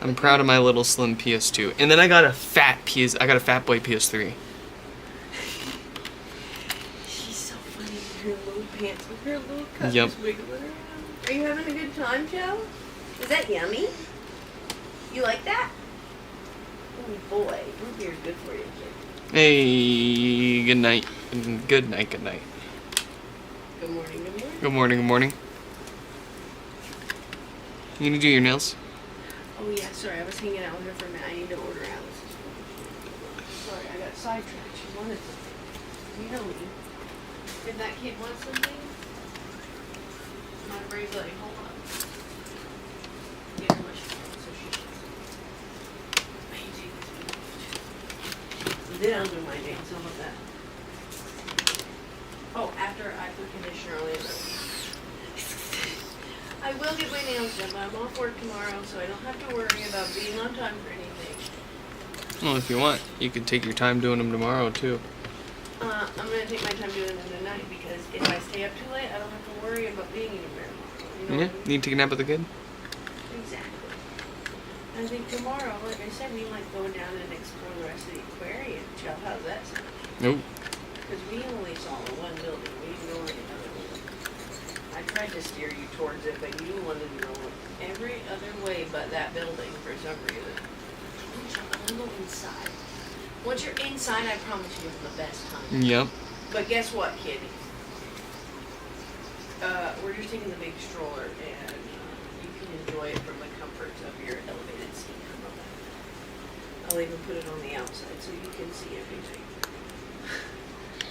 I'm proud of my little slim PS2. And then I got a fat boy PS3. She's so funny with her little pants, with her little cup Yep. just wiggling around. Are you having a good time, Joe? Is that yummy? You like that? Oh boy, root beer is good for you, kid. Hey, good night. Good night, good night. Good morning, good morning. Good morning, good morning. You gonna do your nails? Oh yeah, sorry, I was hanging out with her for a minute. I need to order Alice's food. Sorry, I got sidetracked. She wanted something. You know me. Did that kid want something? My brain's like, hold on. Get her what she wants, so she wants. I need to take this one. Then I'll do my nails. How about that? Oh, after I put conditioner on it. I will get my nails done, but I'm off work tomorrow, so I don't have to worry about being on time for anything. Well, if you want, you can take your time doing them tomorrow too. I'm gonna take my time doing them tonight because if I stay up too late, I don't have to worry about being anywhere. You know Yeah, what I mean? need to take a nap with the kid. Exactly. I think tomorrow, like I said, we might go down and explore the rest of the aquarium. Chell, how's that sound? Nope. Because we only saw the one building. We didn't go any other one. I tried to steer you towards it, but you wanted to go every other way but that building for some reason. Chell, I want to go inside. Once you're inside, I promise you have the best time. Yep. But guess what, kid? We're just taking the big stroller, and you can enjoy it from the comforts of your elevated seat. How about that? I'll even put it on the outside so you can see everything.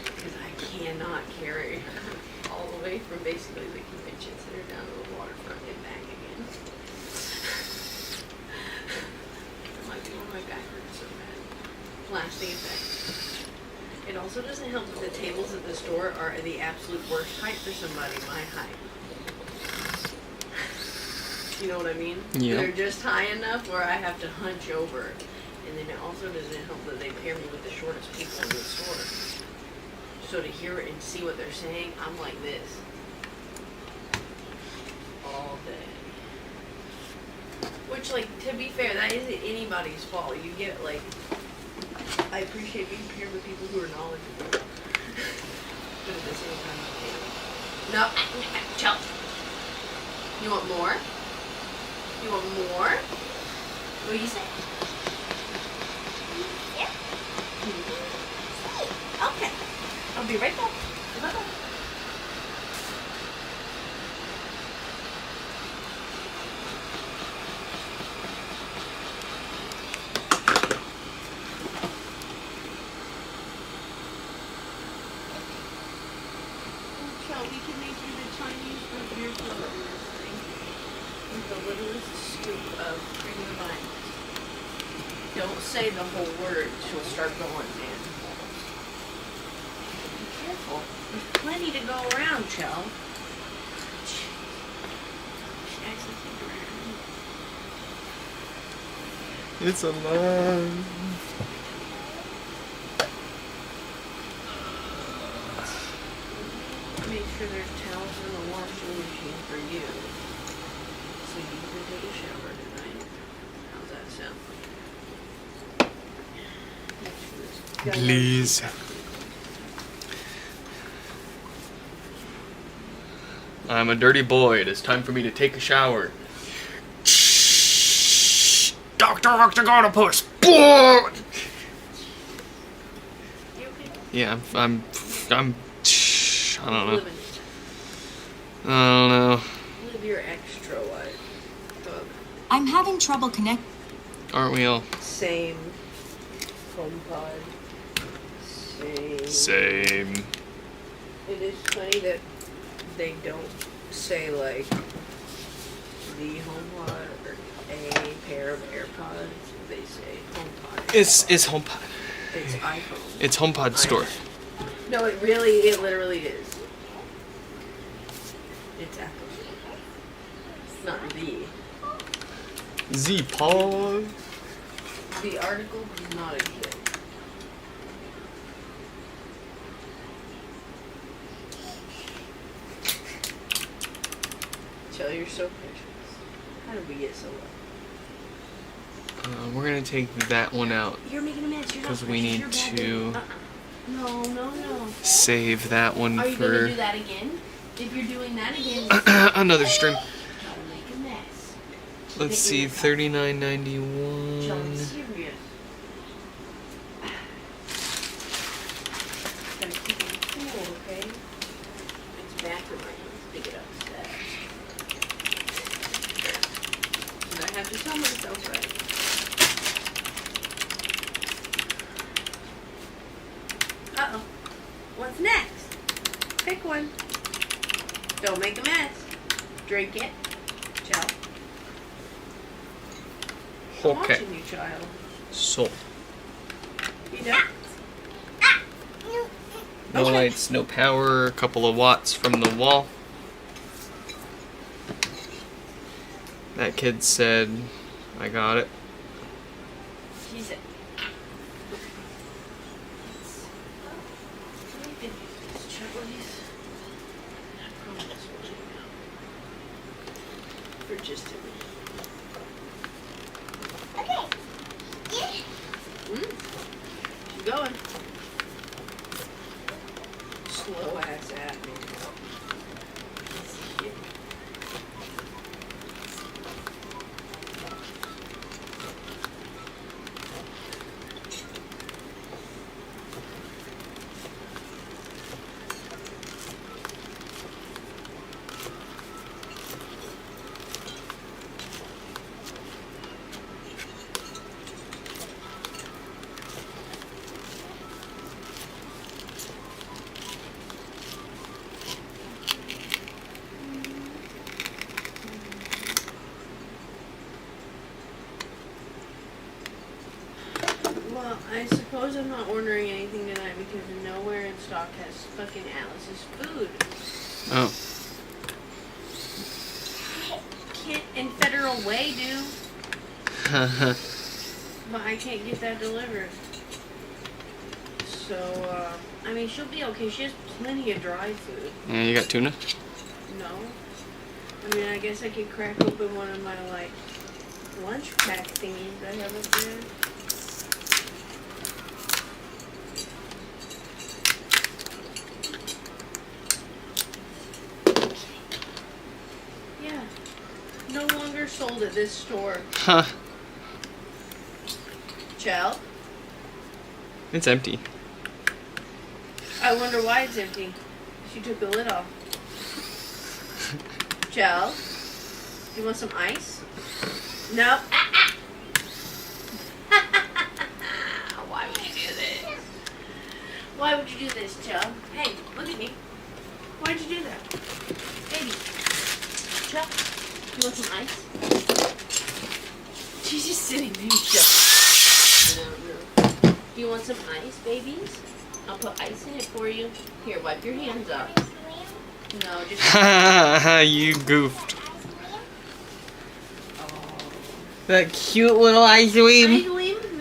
Because I cannot carry all the way from basically the convention center down to the waterfront and back again. It might be when my back hurts so bad. Lasting effect. It also doesn't help that the tables at the store are the absolute worst height for somebody my height. You know what I mean? Yeah. They're just high enough where I have to hunch over. And then it also doesn't help that they pair me with the shortest people in the store. So to hear it and see what they're saying, I'm like this. All day. Which, like, to be fair, that isn't anybody's fault. You get, like, I appreciate being paired with people who are knowledgeable. But at the same time, no, chill. You want more? You want more? What do you say? Yeah. Okay. I'll be right back. Bye-bye. We can make you the Chinese root beer float in this thing. With the littlest scoop of cream of ice. Don't say the whole word, she'll start going, man. Be careful. There's plenty to go around, Chell. She acts like a dragon. It's alive. Make sure there's towels in the washing machine for you. So you can take a shower tonight. How's that sound? Please. I'm a dirty boy. It is time for me to take a shower. Dr. Octagonopus! You okay? Yeah, I'm I don't know. Living. I don't know. Live your extra life. Dog. I'm having trouble connect. Aren't we all? Same. HomePod. Same. Same. It is funny that they don't say like the HomePod or a pair of AirPods. They say HomePod. It's HomePod. It's iPhone. It's HomePod store. No, it literally is. It's Apple. Not the. Z-Pod. The article does not exist. Chell, you're so precious. How did we get so low? We're gonna take that one out You're making a mess. You're not because we precious. need You're bad to baby. No, no, no. save that one Are you gonna do for that again? If you're doing that again, another stream. that'll make a mess. Let's see, Chell, $39.91. I'm serious. Gotta keep it cool, okay? It's back in my hands. Pick it up, and I have to tell myself right. Uh-oh. What's next? Pick one. Don't make a mess. Drink it. Chell. I'm Okay. watching you, child. So, You done? no Okay. lights, no power, a couple of watts from the wall. That kid said, I got it. She said. For just a minute. She's going. Slow ass at me. Shit. Well, I suppose I'm not ordering anything tonight because nowhere in stock has fucking Alice's food. Oh. Can't in Federal Way, dude. But I can't get that delivered. So, I mean, she'll be okay. She has plenty of dry food. Yeah, you got tuna? No. I mean, I guess I could crack open one of my, like, lunch pack thingies I have up there. Yeah. No longer sold at this store. Huh. Chell? It's empty. I wonder why it's empty. She took the lid off. Chell? You want some ice? No. Why would you do this? Why would you do this, Chell? Hey, look at me. Why'd you do that? Baby. Chell, you want some ice? She's just sitting there. Do you want some ice, babies? I'll put ice in it for you. Here, wipe your hands up. No, just... You goofed. That cute little ice cream.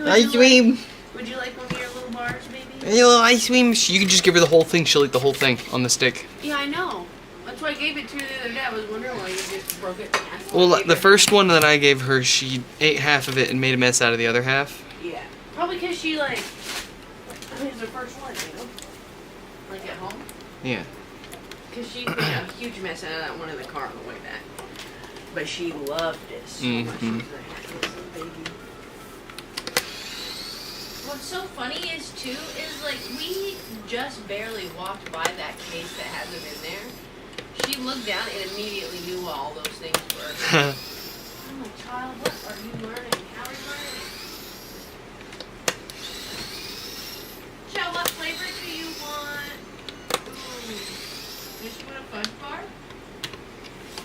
Ice cream. Would you like one of your little bars, baby? Hey, little ice cream. You can just give her the whole thing. She'll eat the whole thing on the stick. Yeah, I know. That's why I gave it to her the other day. I was wondering why you just broke it in half. Well, the first one that I gave her, she ate half of it and made a mess out of the other half. Yeah. Probably because she, like... I mean, it's her first one, you know? Like, at home. Yeah. Because she made a huge mess out of that one in the car on the way back. But she loved it so much. She was like, little baby. What's so funny is, too, is, like, we just barely walked by that case that had them in there. She looked down and immediately knew what all those things were. I'm like, child, what are you learning? How are you learning? Child, what flavor do you want? Ooh. Just want a fudge bar?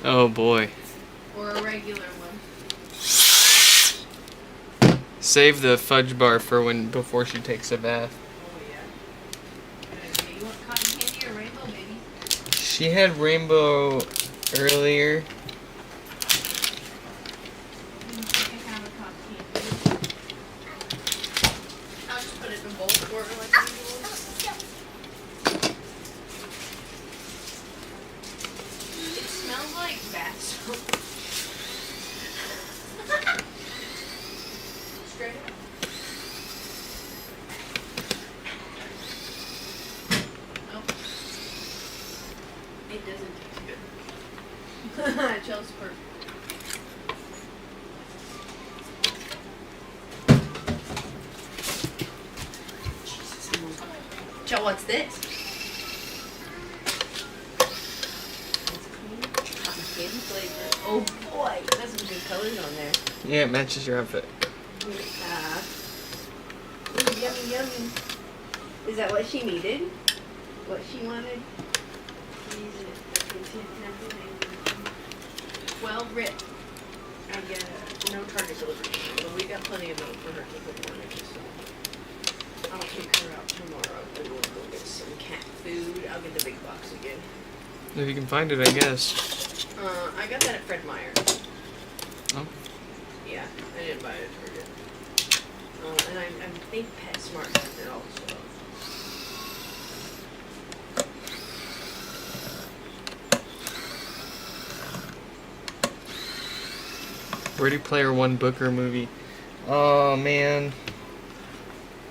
Oh boy. Or a regular one? Save the fudge bar for before she takes a bath. Oh, yeah. Good idea. You want cotton candy or rainbow, baby? She had rainbow earlier. I have a cotton candy. I'll just put it in a bowl for her like usual. It smells like bath soap. Straight up. Nope. It doesn't taste good. Chell's perfect. Jesus, Chell, what's this? It's clean cotton candy flavor. Oh boy, that's some good colors on there. Yeah, it matches your outfit. Ooh, yummy, yummy. Is that what she needed? What she wanted? 12 rip. I get no Target delivery, but we got plenty of milk for her to put morning, so I'll take her out tomorrow and we'll go get some cat food. I'll get the big box again. If you can find it, I guess. I got that at Fred Meyer. Oh. Yeah, I didn't buy it at Target. And I think PetSmart has it also. Ready Player One book or movie? Oh man,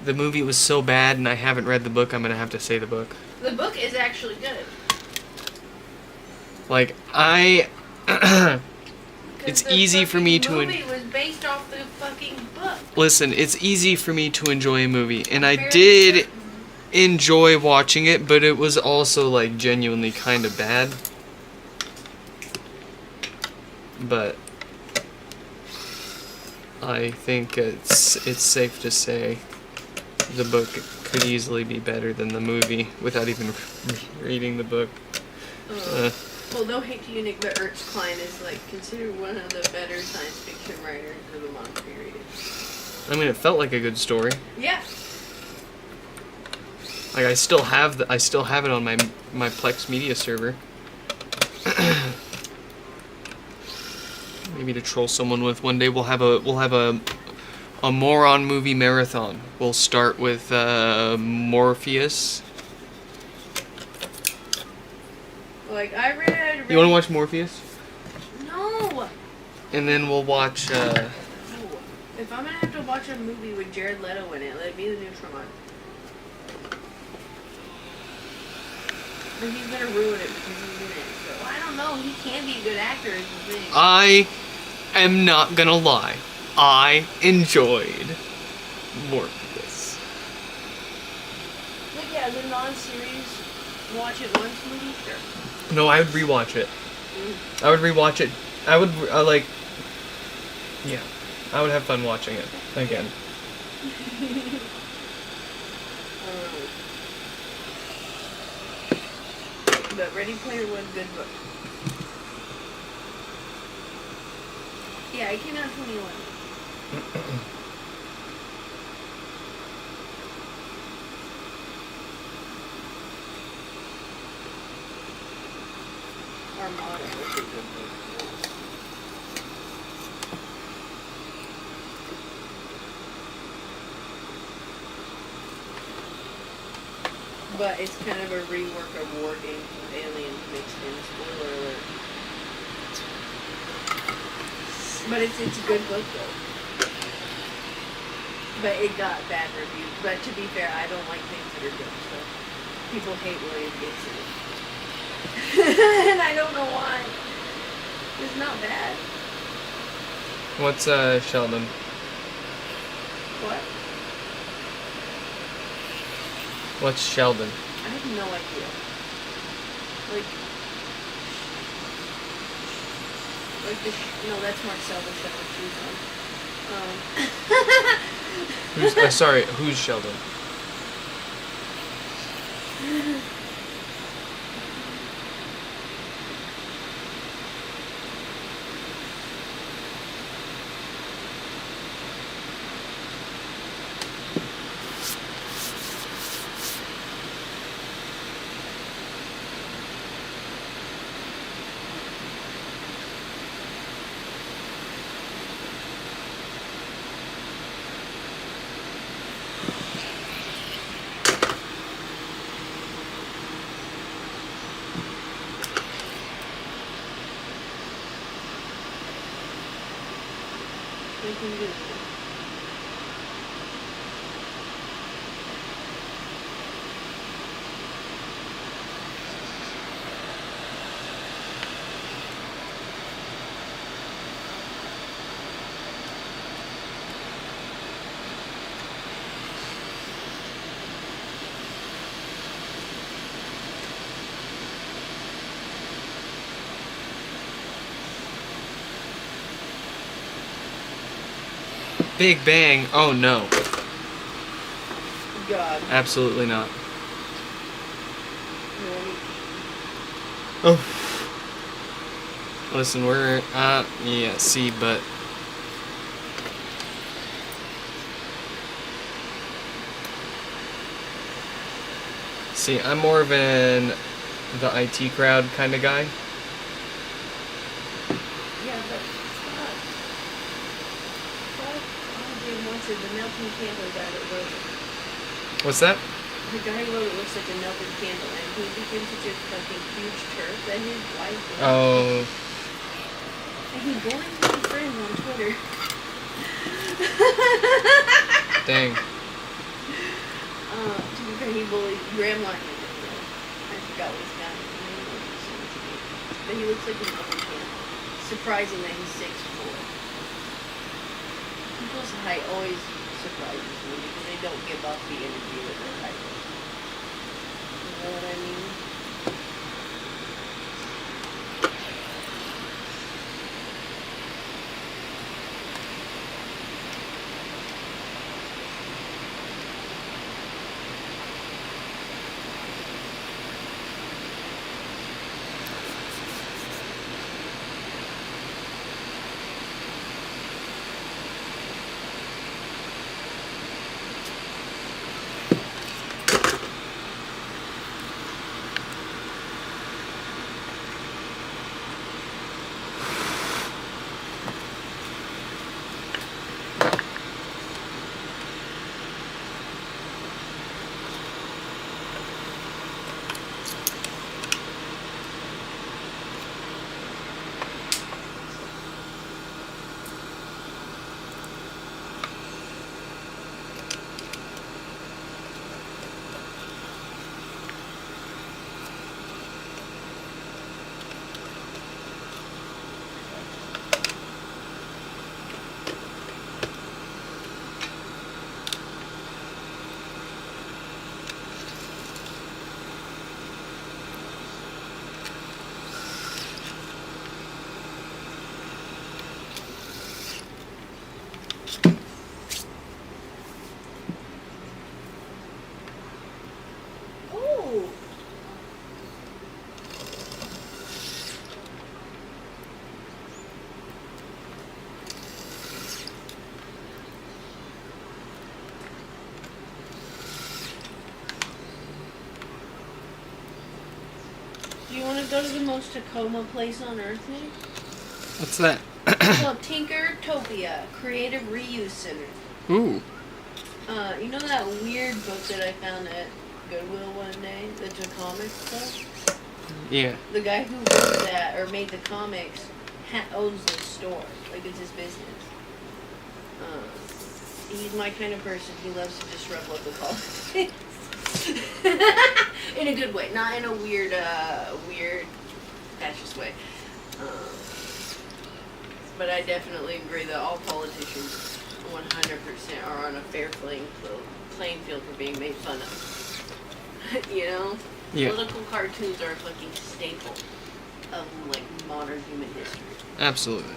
the movie was so bad, and I haven't read the book. I'm gonna have to say the book. The book is actually good. Like I, 'Cause it's the easy for me fucking to. movie was based off the fucking book. Listen, it's easy for me to enjoy a movie, and I Very did certain. enjoy watching it, but it was also like genuinely kind of bad. But I think it's safe to say the book could easily be better than the movie without even reading the book. Well, no hate to you, Nick, but Ernst Klein is like considered one of the better science fiction writers of the modern period. I mean, it felt like a good story. Yeah. Like I still have it on my Plex Media server. Maybe to troll someone with. One day we'll have a moron movie marathon. We'll start with Morpheus. Like I read. You want to watch Morpheus? No. And then we'll watch. No. If I'm gonna have to watch a movie with Jared Leto in it, let it be The Neutron. But he's gonna ruin it because he's in it. So I don't know. He can be a good actor, is the thing. I am not gonna lie. I enjoyed Morpheus. But yeah, the non-series, watch it once movie, sure. No, I would rewatch it. I would rewatch it. I would like. Yeah, I would have fun watching it again. But Ready Player One, good book. Yeah, it came out 2011. Armada was a good book. But it's kind of a rework of War Games with aliens mixed in. Spoiler alert. But it's a good book though. But it got bad reviews. But to be fair, I don't like things that are good. So people hate William Gibson, and I don't know why. It's not bad. What's Sheldon? What? What's Sheldon? I have no idea. No, that's Marcel the Shepherd. Who's sorry? Who's Sheldon? We can do it. Big Bang. Oh no. God. Absolutely not. No. Oh. Listen, we're yeah, see, but see, I'm more of the IT crowd kind of guy. Yeah, but it's not. Someone said the melting candle guy that wrote it. What's that? The guy who wrote it looks like a melted candle, and he became such a fucking huge turf that his wife. Oh. And he bullied my friends on Twitter. Dang. To be fair, he bullied Graham Larkin. I forgot what his guy's name was. But he looks like a melted candle. Surprising that he's 6'4". People's height always surprises me because they don't give up the energy that their height is. You know what I mean? Oh! Do you want to go to the most Tacoma place on earth, Nick? What's that? It's called Tinkertopia Creative Reuse Center. Ooh. You know that weird book that I found at Goodwill one day? The comics stuff? Yeah. The guy who wrote that, or made the comics, owns the store. Like, it's his business. He's my kind of person. He loves to disrupt local politics. In a good way. Not in a weird, fascist way. But I definitely agree that all politicians 100% are on a fair playing field for being made fun of. You know? Yeah. Political cartoons are a fucking staple of, like, modern human history. Absolutely.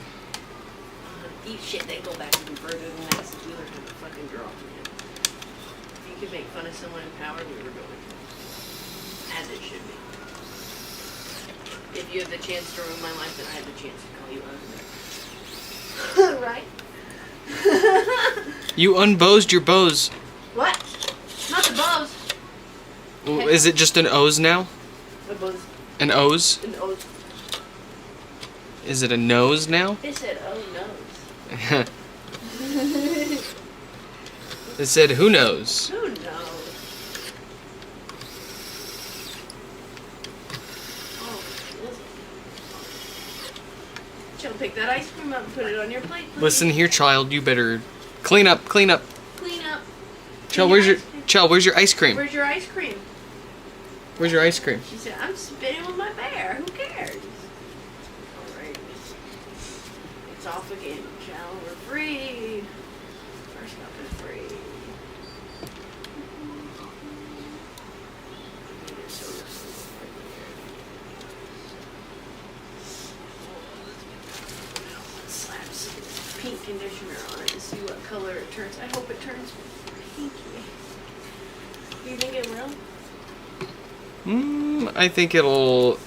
Eat shit, they go back and convert it and that's we learned how to fucking draw. If you could make fun of someone in power, we were going to. As it should be. If you have the chance to ruin my life, then I have the chance to call you ugly. Right? You unbowsed your bows. What? Not the bows. Well, is it just an O's now? The bows. An O's? An O's. Is it a nose now? It said, oh no. It said, who knows? Who knows? Oh, Chill, pick that ice cream up and put it on your plate, please. Listen here, child. You better clean up. Clean up. Clean up. Child, where's your ice cream? Where's your ice cream? Where's your ice cream? She said, I'm spitting with my bear. Who cares? Alright. It's off again, child. We're free. First up is free. Slap some pink conditioner on it to see what color it turns. I hope it turns pinky. Do you think it will? I think it'll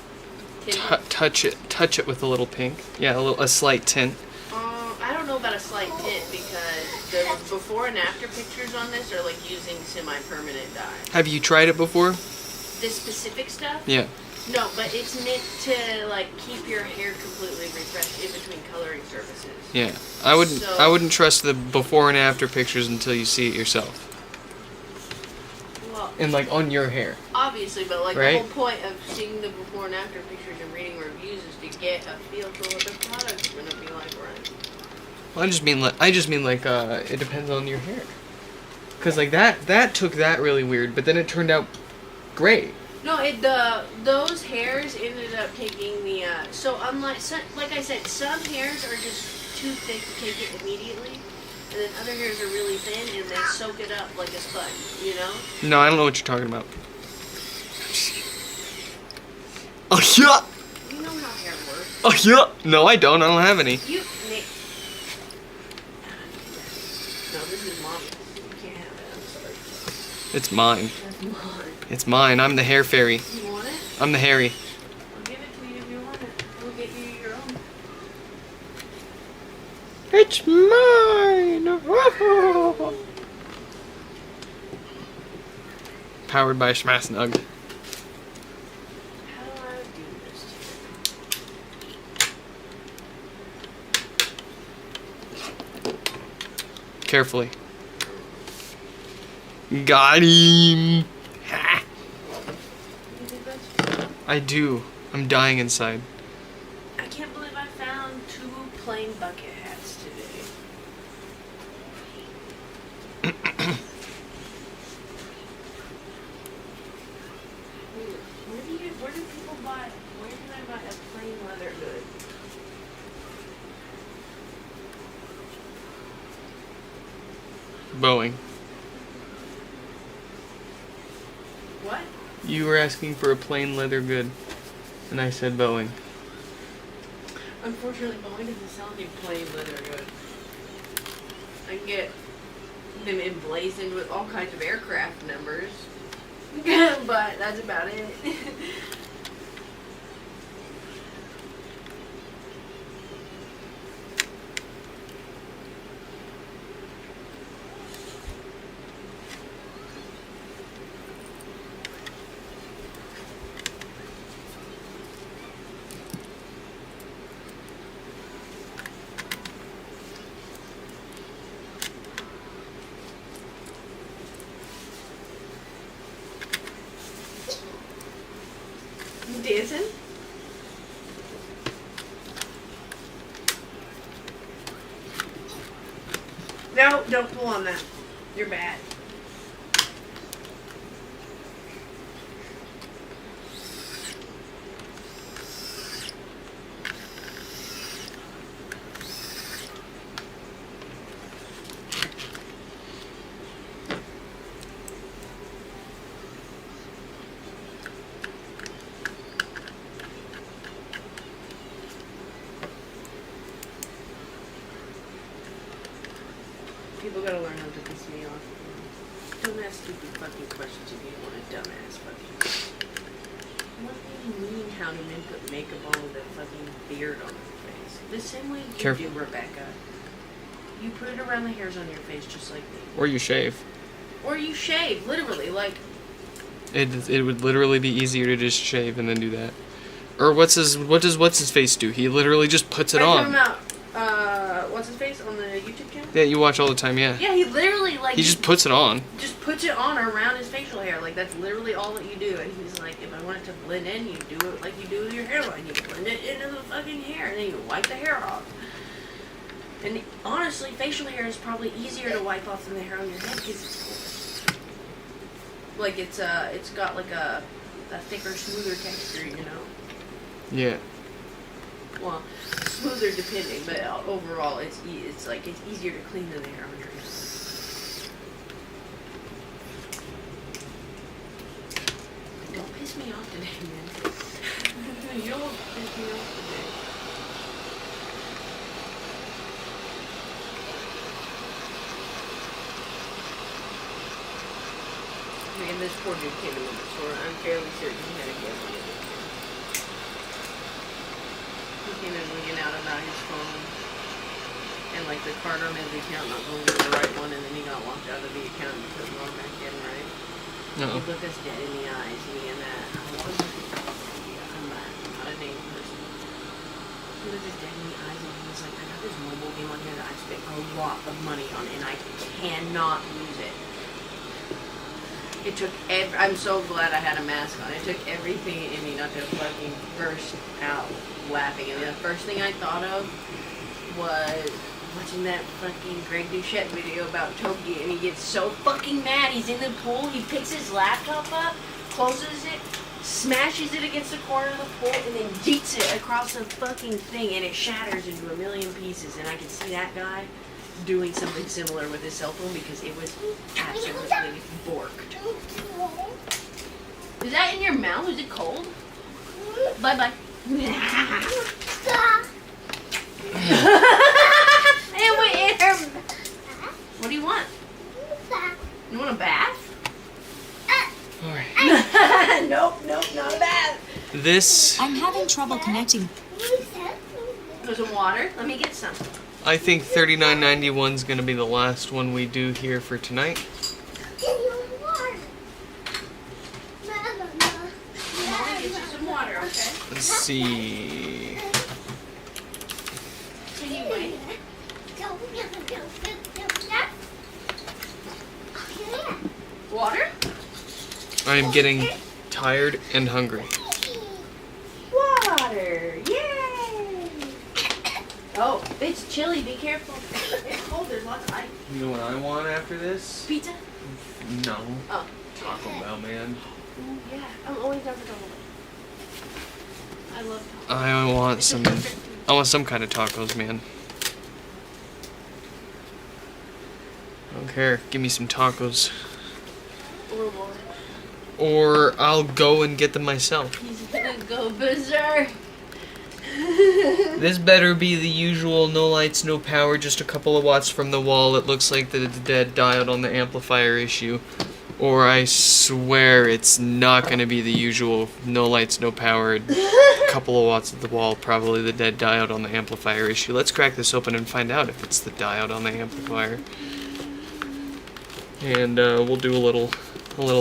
Tint? touch it with a little pink. Yeah, a slight tint. I don't know about a slight tint because the before and after pictures on this are like using semi-permanent dye. Have you tried it before? This specific stuff? Yeah. No, but it's meant to like keep your hair completely refreshed in between coloring services. Yeah, I wouldn't trust the before and after pictures until you see it yourself. Well, And like on your hair. obviously, but like Right? the whole point of seeing the before and after pictures and reading reviews is to get a feel for what the product's gonna be like, right? Well, I just mean like it depends on your hair. Cause like that took that really weird, but then it turned out great. No, those hairs ended up taking the so unlike like I said, some hairs are just too thick to take it immediately, and then other hairs are really thin and they soak it up like a sponge, you know? No, I don't know what you're talking about. Oh yeah. You know how hair works. Oh yeah. No, I don't. I don't have any. You Nick. No, this is mommy. You can't have it. I'm sorry. It's mine. That's mine. It's mine. I'm the hair fairy. You want it? I'm the hairy. I'll give it to you if you want it. We'll get you your own. It's mine. Powered by Schmasnug. How do I do this to you? Carefully. Got him. Ha. You think that's I do. I'm dying inside. I can't believe I found 2 plain bucket hats today. Where do people buy? Where can I buy a plain leather good? Boeing. What? You were asking for a plain leather good, and I said Boeing. Unfortunately, Boeing doesn't sell any plain leather good. I can get them emblazoned with all kinds of aircraft numbers, but that's about it. You dancing? No, don't pull on that. You're bad. People gotta learn how to piss me off. Don't ask stupid fucking questions if you want a dumbass fucking. What do you mean how to men put makeup on with a fucking beard on their face? The same way you Careful. do, Rebecca. You put it around the hairs on your face just like me. Or you shave. Or you shave, literally, like. It would literally be easier to just shave and then do that. Or what does what's his face do? He literally just puts it Talking on. about, what's his face on the YouTube channel? Yeah, you watch all the time. Yeah. Yeah, he literally like He just puts it on. just puts it on around his facial hair. Like that's literally all that you do. And he's like, if I want it to blend in, you do it like you do with your hairline. You blend it into the fucking hair, and then you wipe the hair off. And honestly, facial hair is probably easier to wipe off than the hair on your head because like it's got like a thicker, smoother texture, you know. Yeah. Well, smoother depending, but overall, it's like it's easier to clean than the hair on your head. Don't piss me off today, man. You don't piss me off today. Man, this poor dude came into the store. I'm fairly certain he had a gift. He came in winging out about his phone and like the card on his account not going to the right one, and then he got locked out of the account and put logged back in, right? No. He looked us dead in the eyes, me and that. I was looking at the was just dead in the eyes, and he was like, I got this mobile game on here that I spent a lot of money on, and I cannot lose it. It took I'm so glad I had a mask on. It took everything in me not to fucking burst out laughing. And the first thing I thought of was watching that fucking Greg Doucette video about Toki, and he gets so fucking mad. He's in the pool, he picks his laptop up, closes it, smashes it against the corner of the pool, and then yeets it across the fucking thing, and it shatters into a million pieces. And I can see that guy doing something similar with his cell phone because it was absolutely borked. Is that in your mouth? Is it cold? Bye-bye. What do you want? You want a bath? Alright. Nope, not a bath. This, I'm having trouble connecting. There's some water. Let me get some. I think 39.91 is going to be the last one we do here for tonight. Get you some water, okay? Let's see. So you wait. Water? I am getting tired and hungry. Water! Yay! Oh, it's chilly. Be careful. It's cold. There's lots of ice. You know what I want after this? Pizza? No. Oh. Taco Bell, man. Ooh, yeah. I'm always down for Taco Bell. I love Taco Bell. I want It's a some. perfect- I want some kind of tacos, man. I don't care. Give me some tacos. Or water. Or I'll go and get them myself. He's gonna go berserk. This better be the usual no lights, no power, just a couple of watts from the wall. It looks like the dead diode on the amplifier issue. Or I swear it's not going to be the usual no lights, no power, couple of watts at the wall, probably the dead diode on the amplifier issue. Let's crack this open and find out if it's the diode on the amplifier. And we'll do a little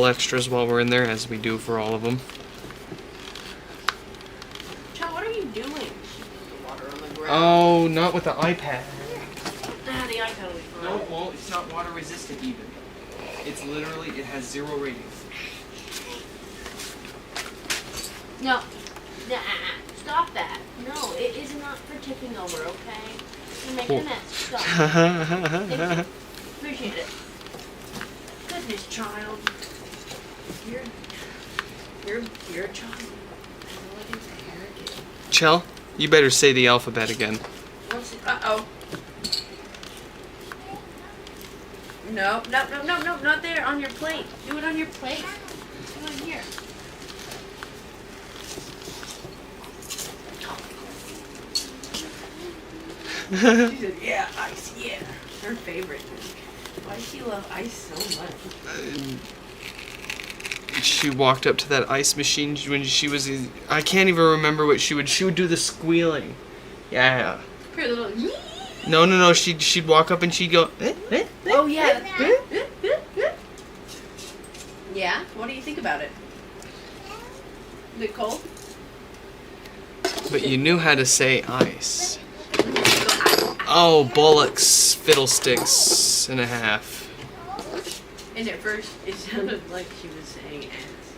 extras while we're in there, as we do for all of them. Chad, what are you doing? The water on the ground. Oh, not with the iPad. Ah, the iPad will be fine. No, well, it's not water resistant even. It's literally, it has 0 ratings. No. Stop that. No, it is not for tipping over, okay? You're making a mess. Stop. Thank you. Appreciate it. Goodness, child. You're a child. Chell, you better say the alphabet again. Uh-oh. No, not there, on your plate. Do it on your plate. Do it here. She said, yeah, ice, yeah. Her favorite. Why does she love ice so much? She walked up to that ice machine when she was, I can't even remember what she would do the squealing. Yeah. Her little... No, she'd walk up and she'd go, Oh, yeah. Yeah? What do you think about it? Is it cold? But you knew how to say ice. Oh, bollocks, fiddlesticks and a half. And at first, it sounded like she was saying ass.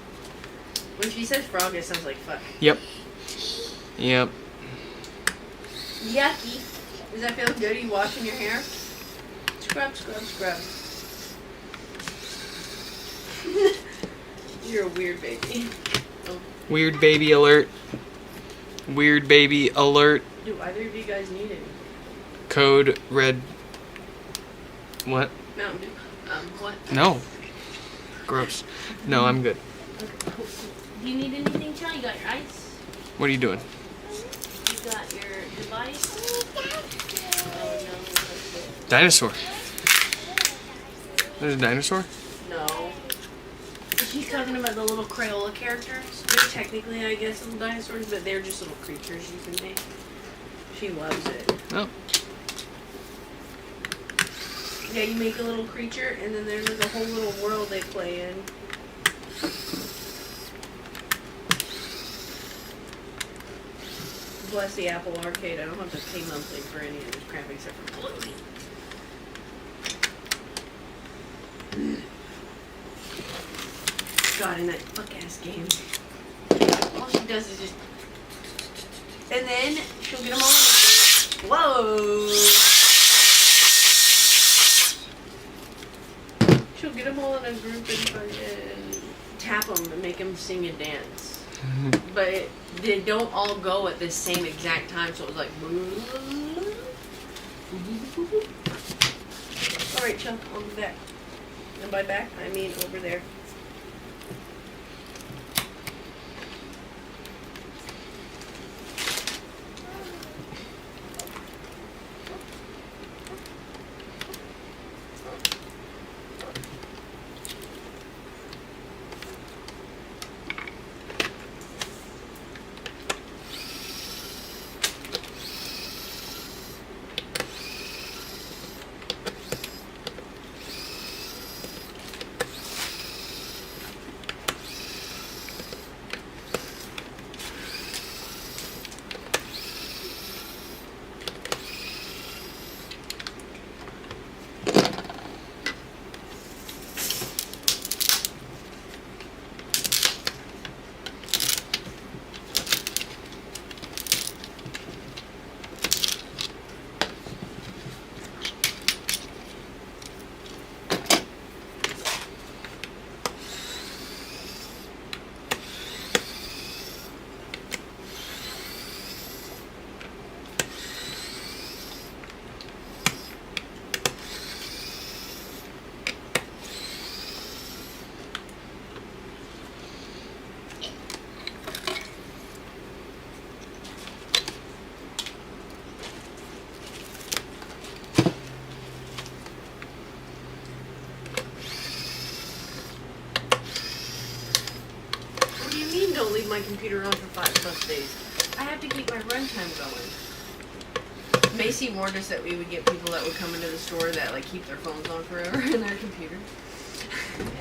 When she says frog, it sounds like fuck. Yep. Yucky. Does that feel good? Are you washing your hair? Scrub. You're a weird baby. Oh. Weird baby alert. Weird baby alert. Do either of you guys need any? Code red. What? Mountain Dew. What? No. Gross. No, I'm good. Okay. Do you need anything, Chell? You got your ice? What are you doing? You got your device? Oh, no. Dinosaur. There's a dinosaur? No. She's talking about the little Crayola characters. They're technically, I guess, little dinosaurs, but they're just little creatures you can make. She loves it. Oh. Yeah, you make a little creature, and then there's like a whole little world they play in. Bless the Apple Arcade. I don't have to pay monthly for any of this crap except for Bluey. God, in that fuck-ass game. All she does is just... And then she'll get them all in the... Whoa! She'll get them all in a group and fucking tap them and make them sing and dance. But they don't all go at the same exact time, so it was like... Alright, chill. I'll be back. And by back, I mean over there. Don't leave my computer on for 5+ days. I have to keep my runtime going. Macy warned us that we would get people that would come into the store that like keep their phones on forever in their computer.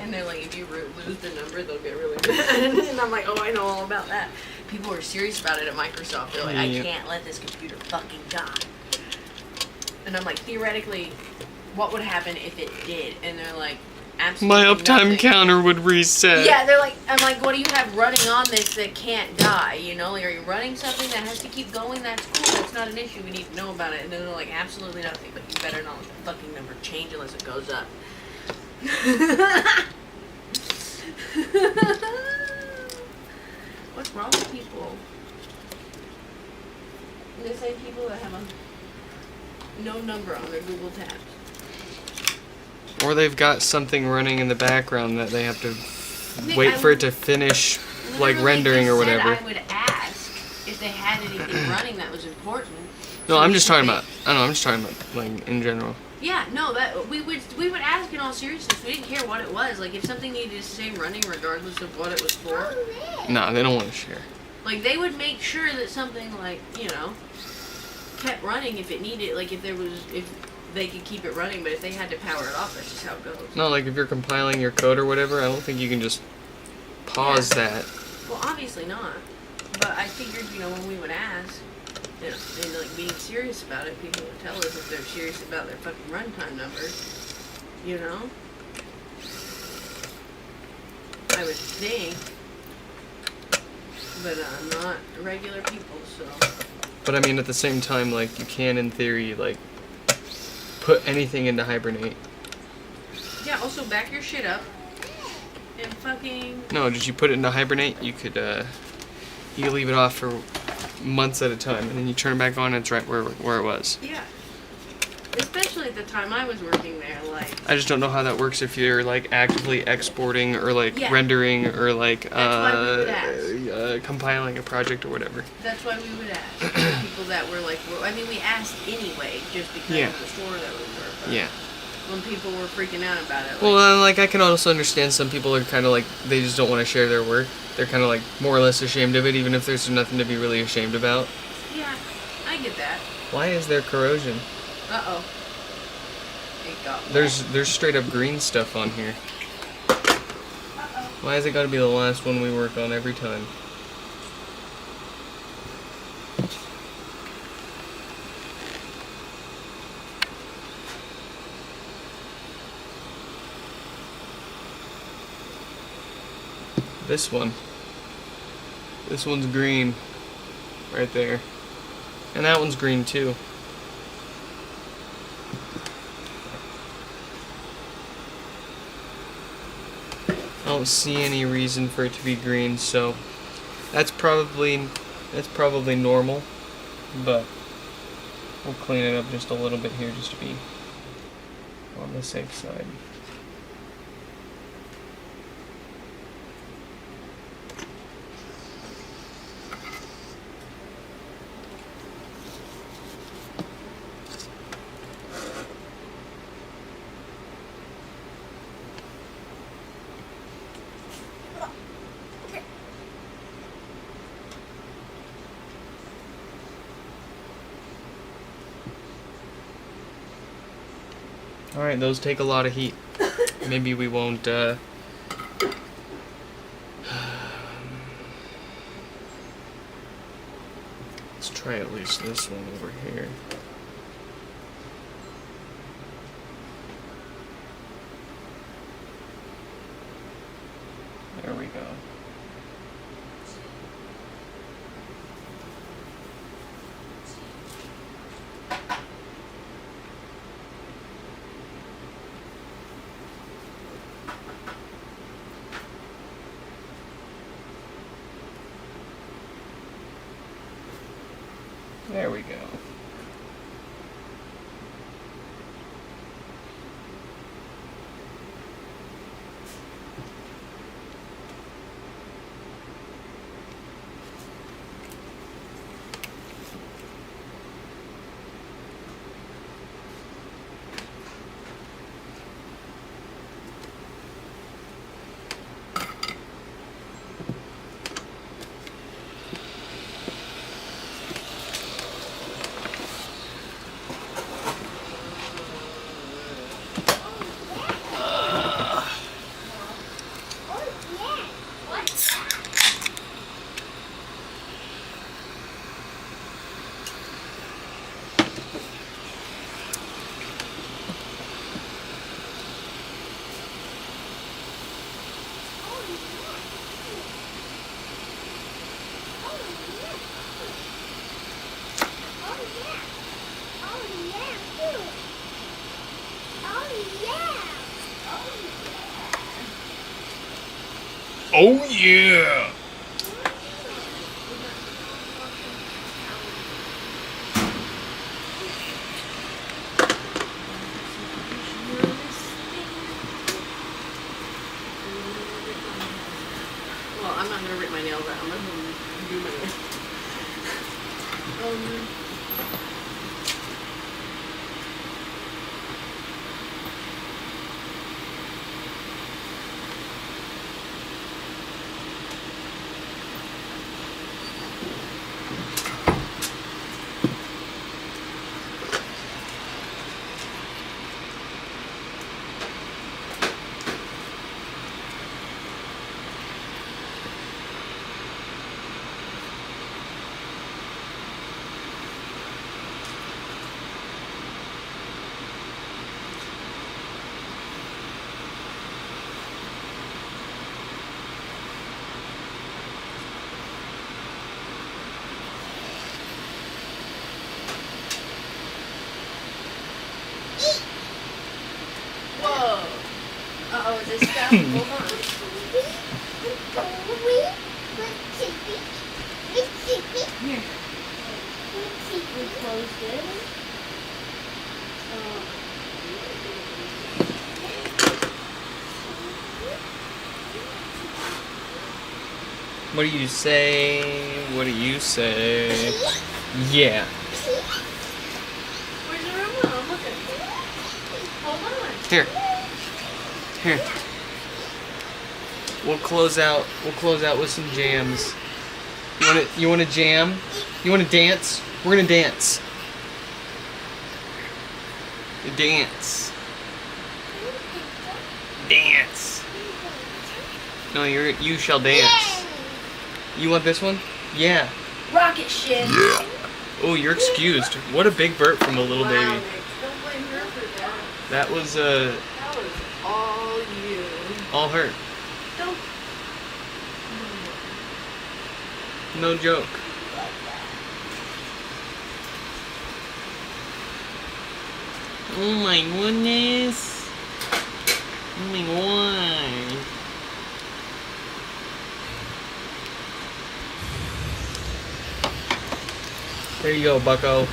And they're like, if you lose the number, they'll get really mad. And I'm like, oh, I know all about that. People are serious about it at Microsoft. They're like, I can't let this computer fucking die. And I'm like, theoretically, what would happen if it did? And they're like, absolutely My uptime nothing. counter would reset. Yeah, they're like, I'm like, what do you have running on this that can't die? You know, like, are you running something that has to keep going? That's cool. That's not an issue. We need to know about it. And then they're like, absolutely nothing. But you better not let the fucking number change unless it goes up. What's wrong with people? The same people that have a no number on their Google tabs. Or they've got something running in the background that they have to Nick, wait for it to finish, like rendering or whatever. I would ask if they had anything running that was important. No, So I'm we just could talking make- about. I don't know. I'm just talking about like in general. Yeah, no, that we would ask in all seriousness. We didn't care what it was. Like if something needed to stay running, regardless of what it was for. No, they don't want to share. Like they would make sure that something like kept running if it needed. Like if they could keep it running, but if they had to power it off, that's just how it goes. No, like if you're compiling your code or whatever, I don't think you can just pause that. Well, obviously not. But I figured, when we would ask, and like being serious about it, people would tell us if they're serious about their fucking runtime numbers. I would think. But not regular people, so. But I mean, at the same time, like you can, in theory, like put anything into hibernate. Yeah, also back your shit up. And fucking. No, did you put it into hibernate? You could leave it off for months at a time, and then you turn it back on, and it's right where it was. Yeah. Especially at the time I was working there, like. I just don't know how that works if you're like actively exporting or like Yeah. rendering or like That's why we would ask. compiling a project or whatever. That's why we would ask people that were like, we asked anyway, just because Yeah. of the store that we were. But Yeah. when people were freaking out about it, like, Well, like I can also understand some people are kind of like they just don't want to share their work. They're kind of like more or less ashamed of it, even if there's nothing to be really ashamed about. yeah, I get that. Why is there corrosion? Uh-oh. It got There's straight up green stuff on here. Uh-oh. Why has it got to be the last one we work on every time? This one. This one's green. Right there. And that one's green too. I don't see any reason for it to be green, so that's probably normal, but we'll clean it up just a little bit here just to be on the safe side. Alright, those take a lot of heat. Maybe we won't, let's try at least this one over here. There we go. There we go. Oh yeah! Well, I'm not gonna rip my nails out. I'm not gonna do my nails. Whoa! Uh-oh, is this stuff? Hold on. Here. We closed it. What do you say? What do you say? Yeah. Where's the remote? I'm looking. Hold on. Here. Here. We'll close out with some jams. You wanna jam? You wanna dance? We're gonna dance. Dance. Dance. No, you shall dance. You want this one? Yeah. Rocket ship. Yeah. Oh, you're excused. What a big burp from a little Wow, baby. Nick, don't blame her for that. That was That was all you. all her. Don't. No joke. Oh my goodness. Oh my god. There you go, bucko.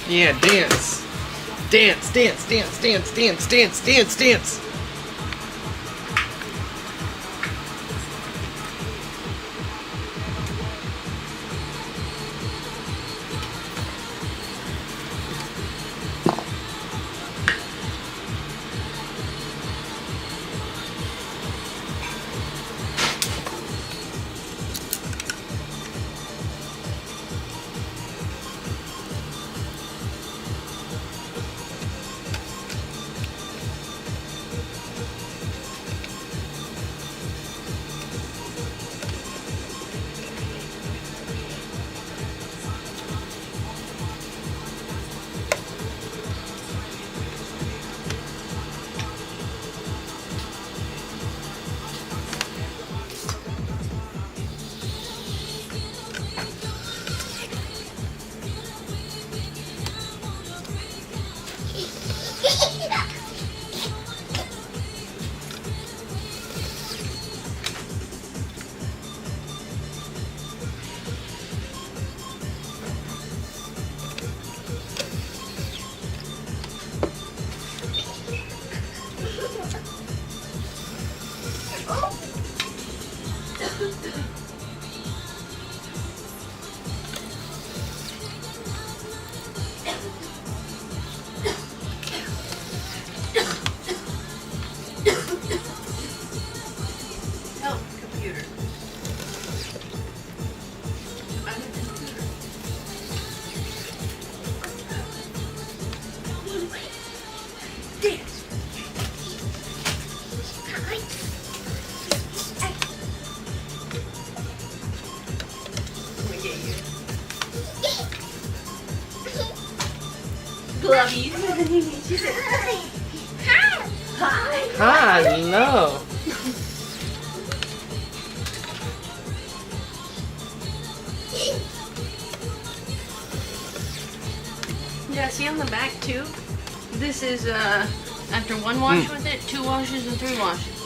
Yeah, dance. Dance, dance, dance, dance, dance, dance, dance, dance. Oh, computer. I'm a computer. Dance. Let me get you. Glovies. She said, hi. Hi. Hello. Yeah, see on the back too? This is after one wash with it, 2 washes and 3 washes.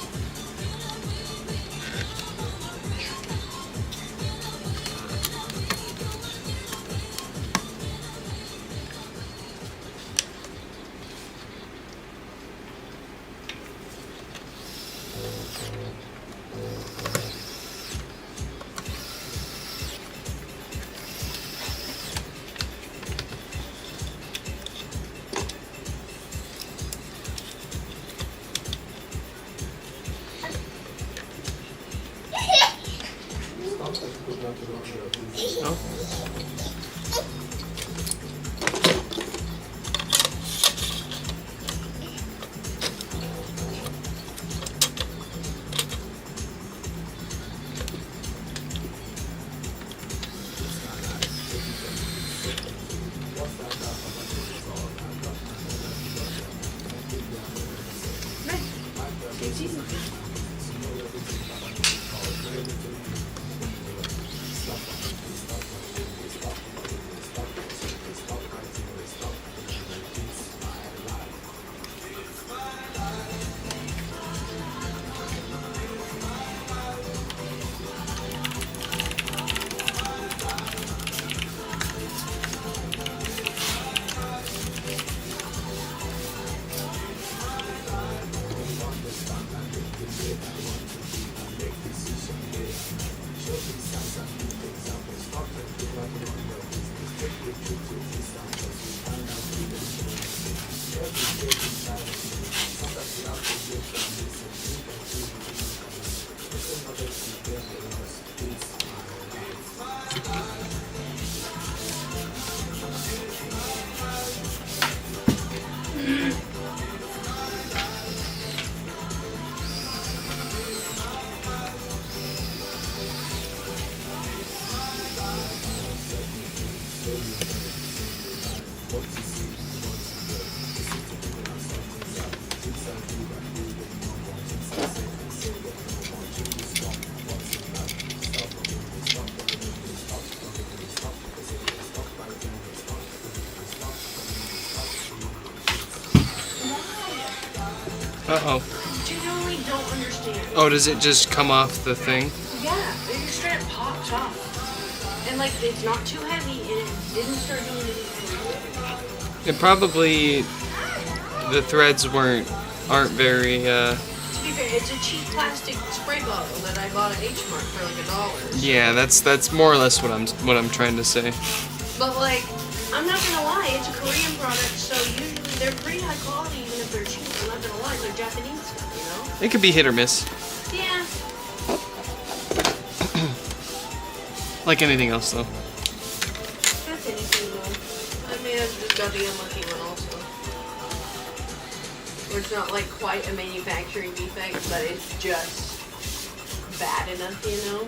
Uh-oh. Genuinely don't understand. Oh, does it just come off the thing? Yeah, it just straight up pops off. And like, it's not too heavy, and it didn't start doing anything. It probably, the threads aren't very, To be fair, it's a cheap plastic spray bottle that I bought at H Mart for like $1. yeah, that's more or less what I'm trying to say. But like, I'm not gonna lie, it's a Korean product, so usually they're pretty high quality even if they're cheap. I'm not gonna lie, they're Japanese stuff, you know? It could be hit or miss, Yeah. like anything else though. That's anything though. I may have just got the unlucky one also. Where it's not like quite a manufacturing defect, but it's just bad enough, you know?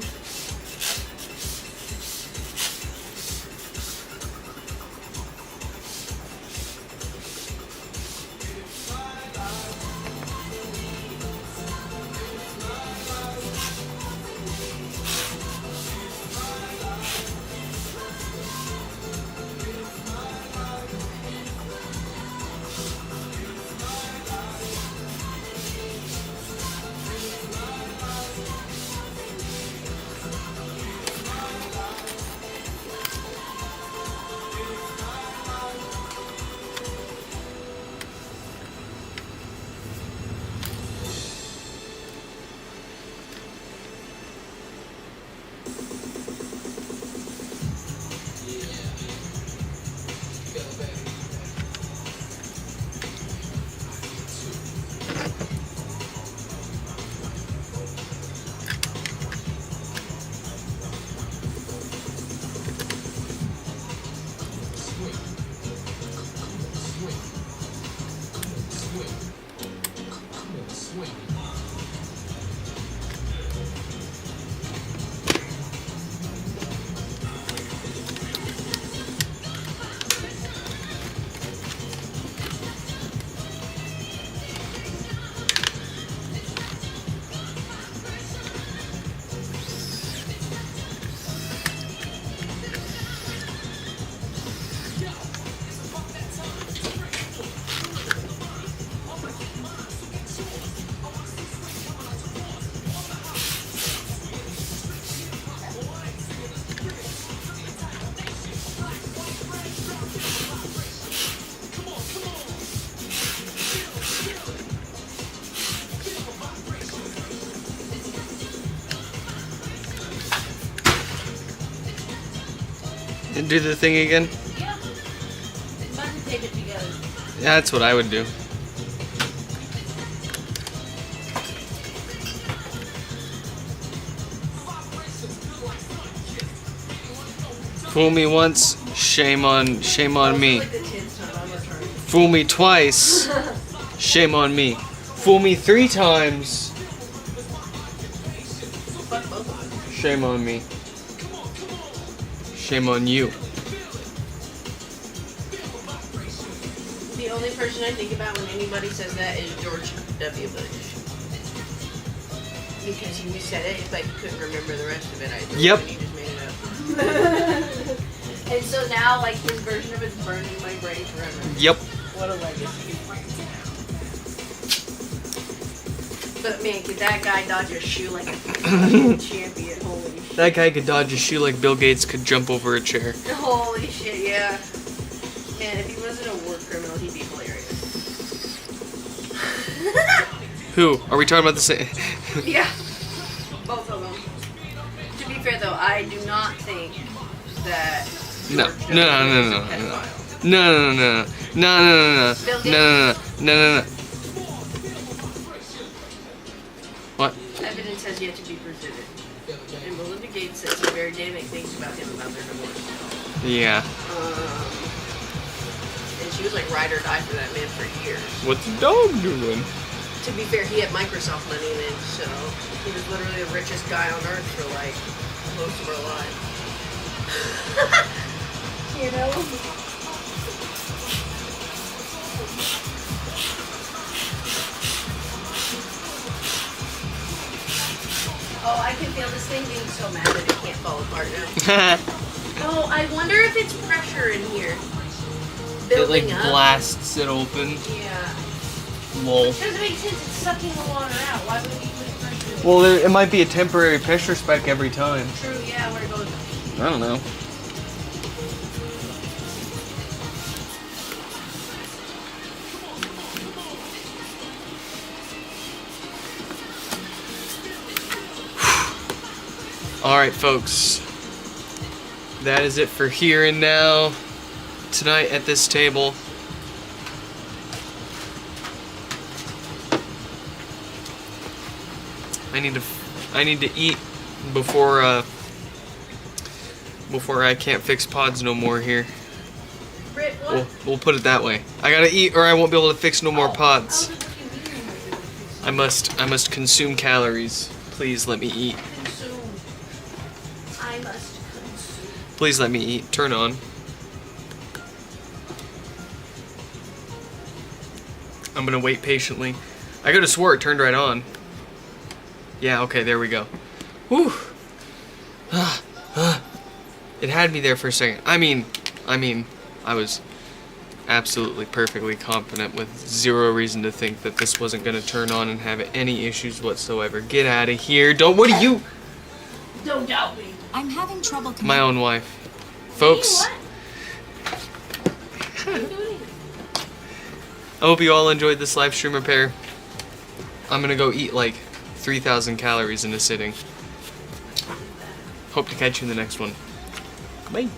And do the thing again? Yeah. It's fun to tape it together. Yeah, that's what I would do. Fool me once, shame on me. Like the tin stuff, I'm retarded. Fool me twice, shame on me. Fool me 3 times, Fuck both of them. shame on me. Shame on you. The only person I think about when anybody says that is George W. Bush. Because he said it, but he couldn't remember the rest of it either. Yep. And he just made it up. And so now, like, his version of it's burned in my brain forever. Yep. What a legacy. But man, could that guy dodge a shoe like a fucking champion? Holy shit. That guy could dodge a shoe like Bill Gates could jump over a chair. Holy shit, yeah. Man, if he wasn't a war criminal, he'd be hilarious. Who? Are we talking about the same? Yeah, both of them. To be fair, though, I do not think that No. George No, no, W. no, is a no, no. pedophile. No, no, no, no, no, Bill no, no, no, no, no, no. What? Evidence has yet to be presented. And Melinda Gates said some very damning things about him about their divorce. Yeah. And she was like ride or die for that man for years. What's the dog doing? To be fair, he had Microsoft money then, so he was literally the richest guy on earth for like most of our lives. You know? Oh, I can feel this thing being so mad that it can't fall apart now. Oh, I wonder if it's pressure in here. It Building like up. blasts it open. Yeah. Lol. Which doesn't make sense. It's sucking the water out. Why would you put pressure in? Well, it might be a temporary pressure spike every time. True, yeah, where it goes. I don't know. Alright, folks. That is it for here and now. Tonight at this table. I need to eat before I can't fix pods no more here. Britt, what? We'll put it that way. I gotta eat or I won't be able to fix no more pods. I must consume calories. Please let me eat. Consume. I must consume. Please let me eat. Turn on. I'm gonna wait patiently. I could have swore it turned right on. Yeah, okay, there we go. Whew. It had me there for a second. I mean, I was absolutely perfectly confident with zero reason to think that this wasn't gonna turn on and have any issues whatsoever. Get out of here. What are you? Don't doubt me. I'm having trouble connecting. My own wife. Folks, What are you doing? I hope you all enjoyed this live stream repair. I'm gonna go eat like 3,000 calories in a sitting. Hope to catch you in the next one. Bye.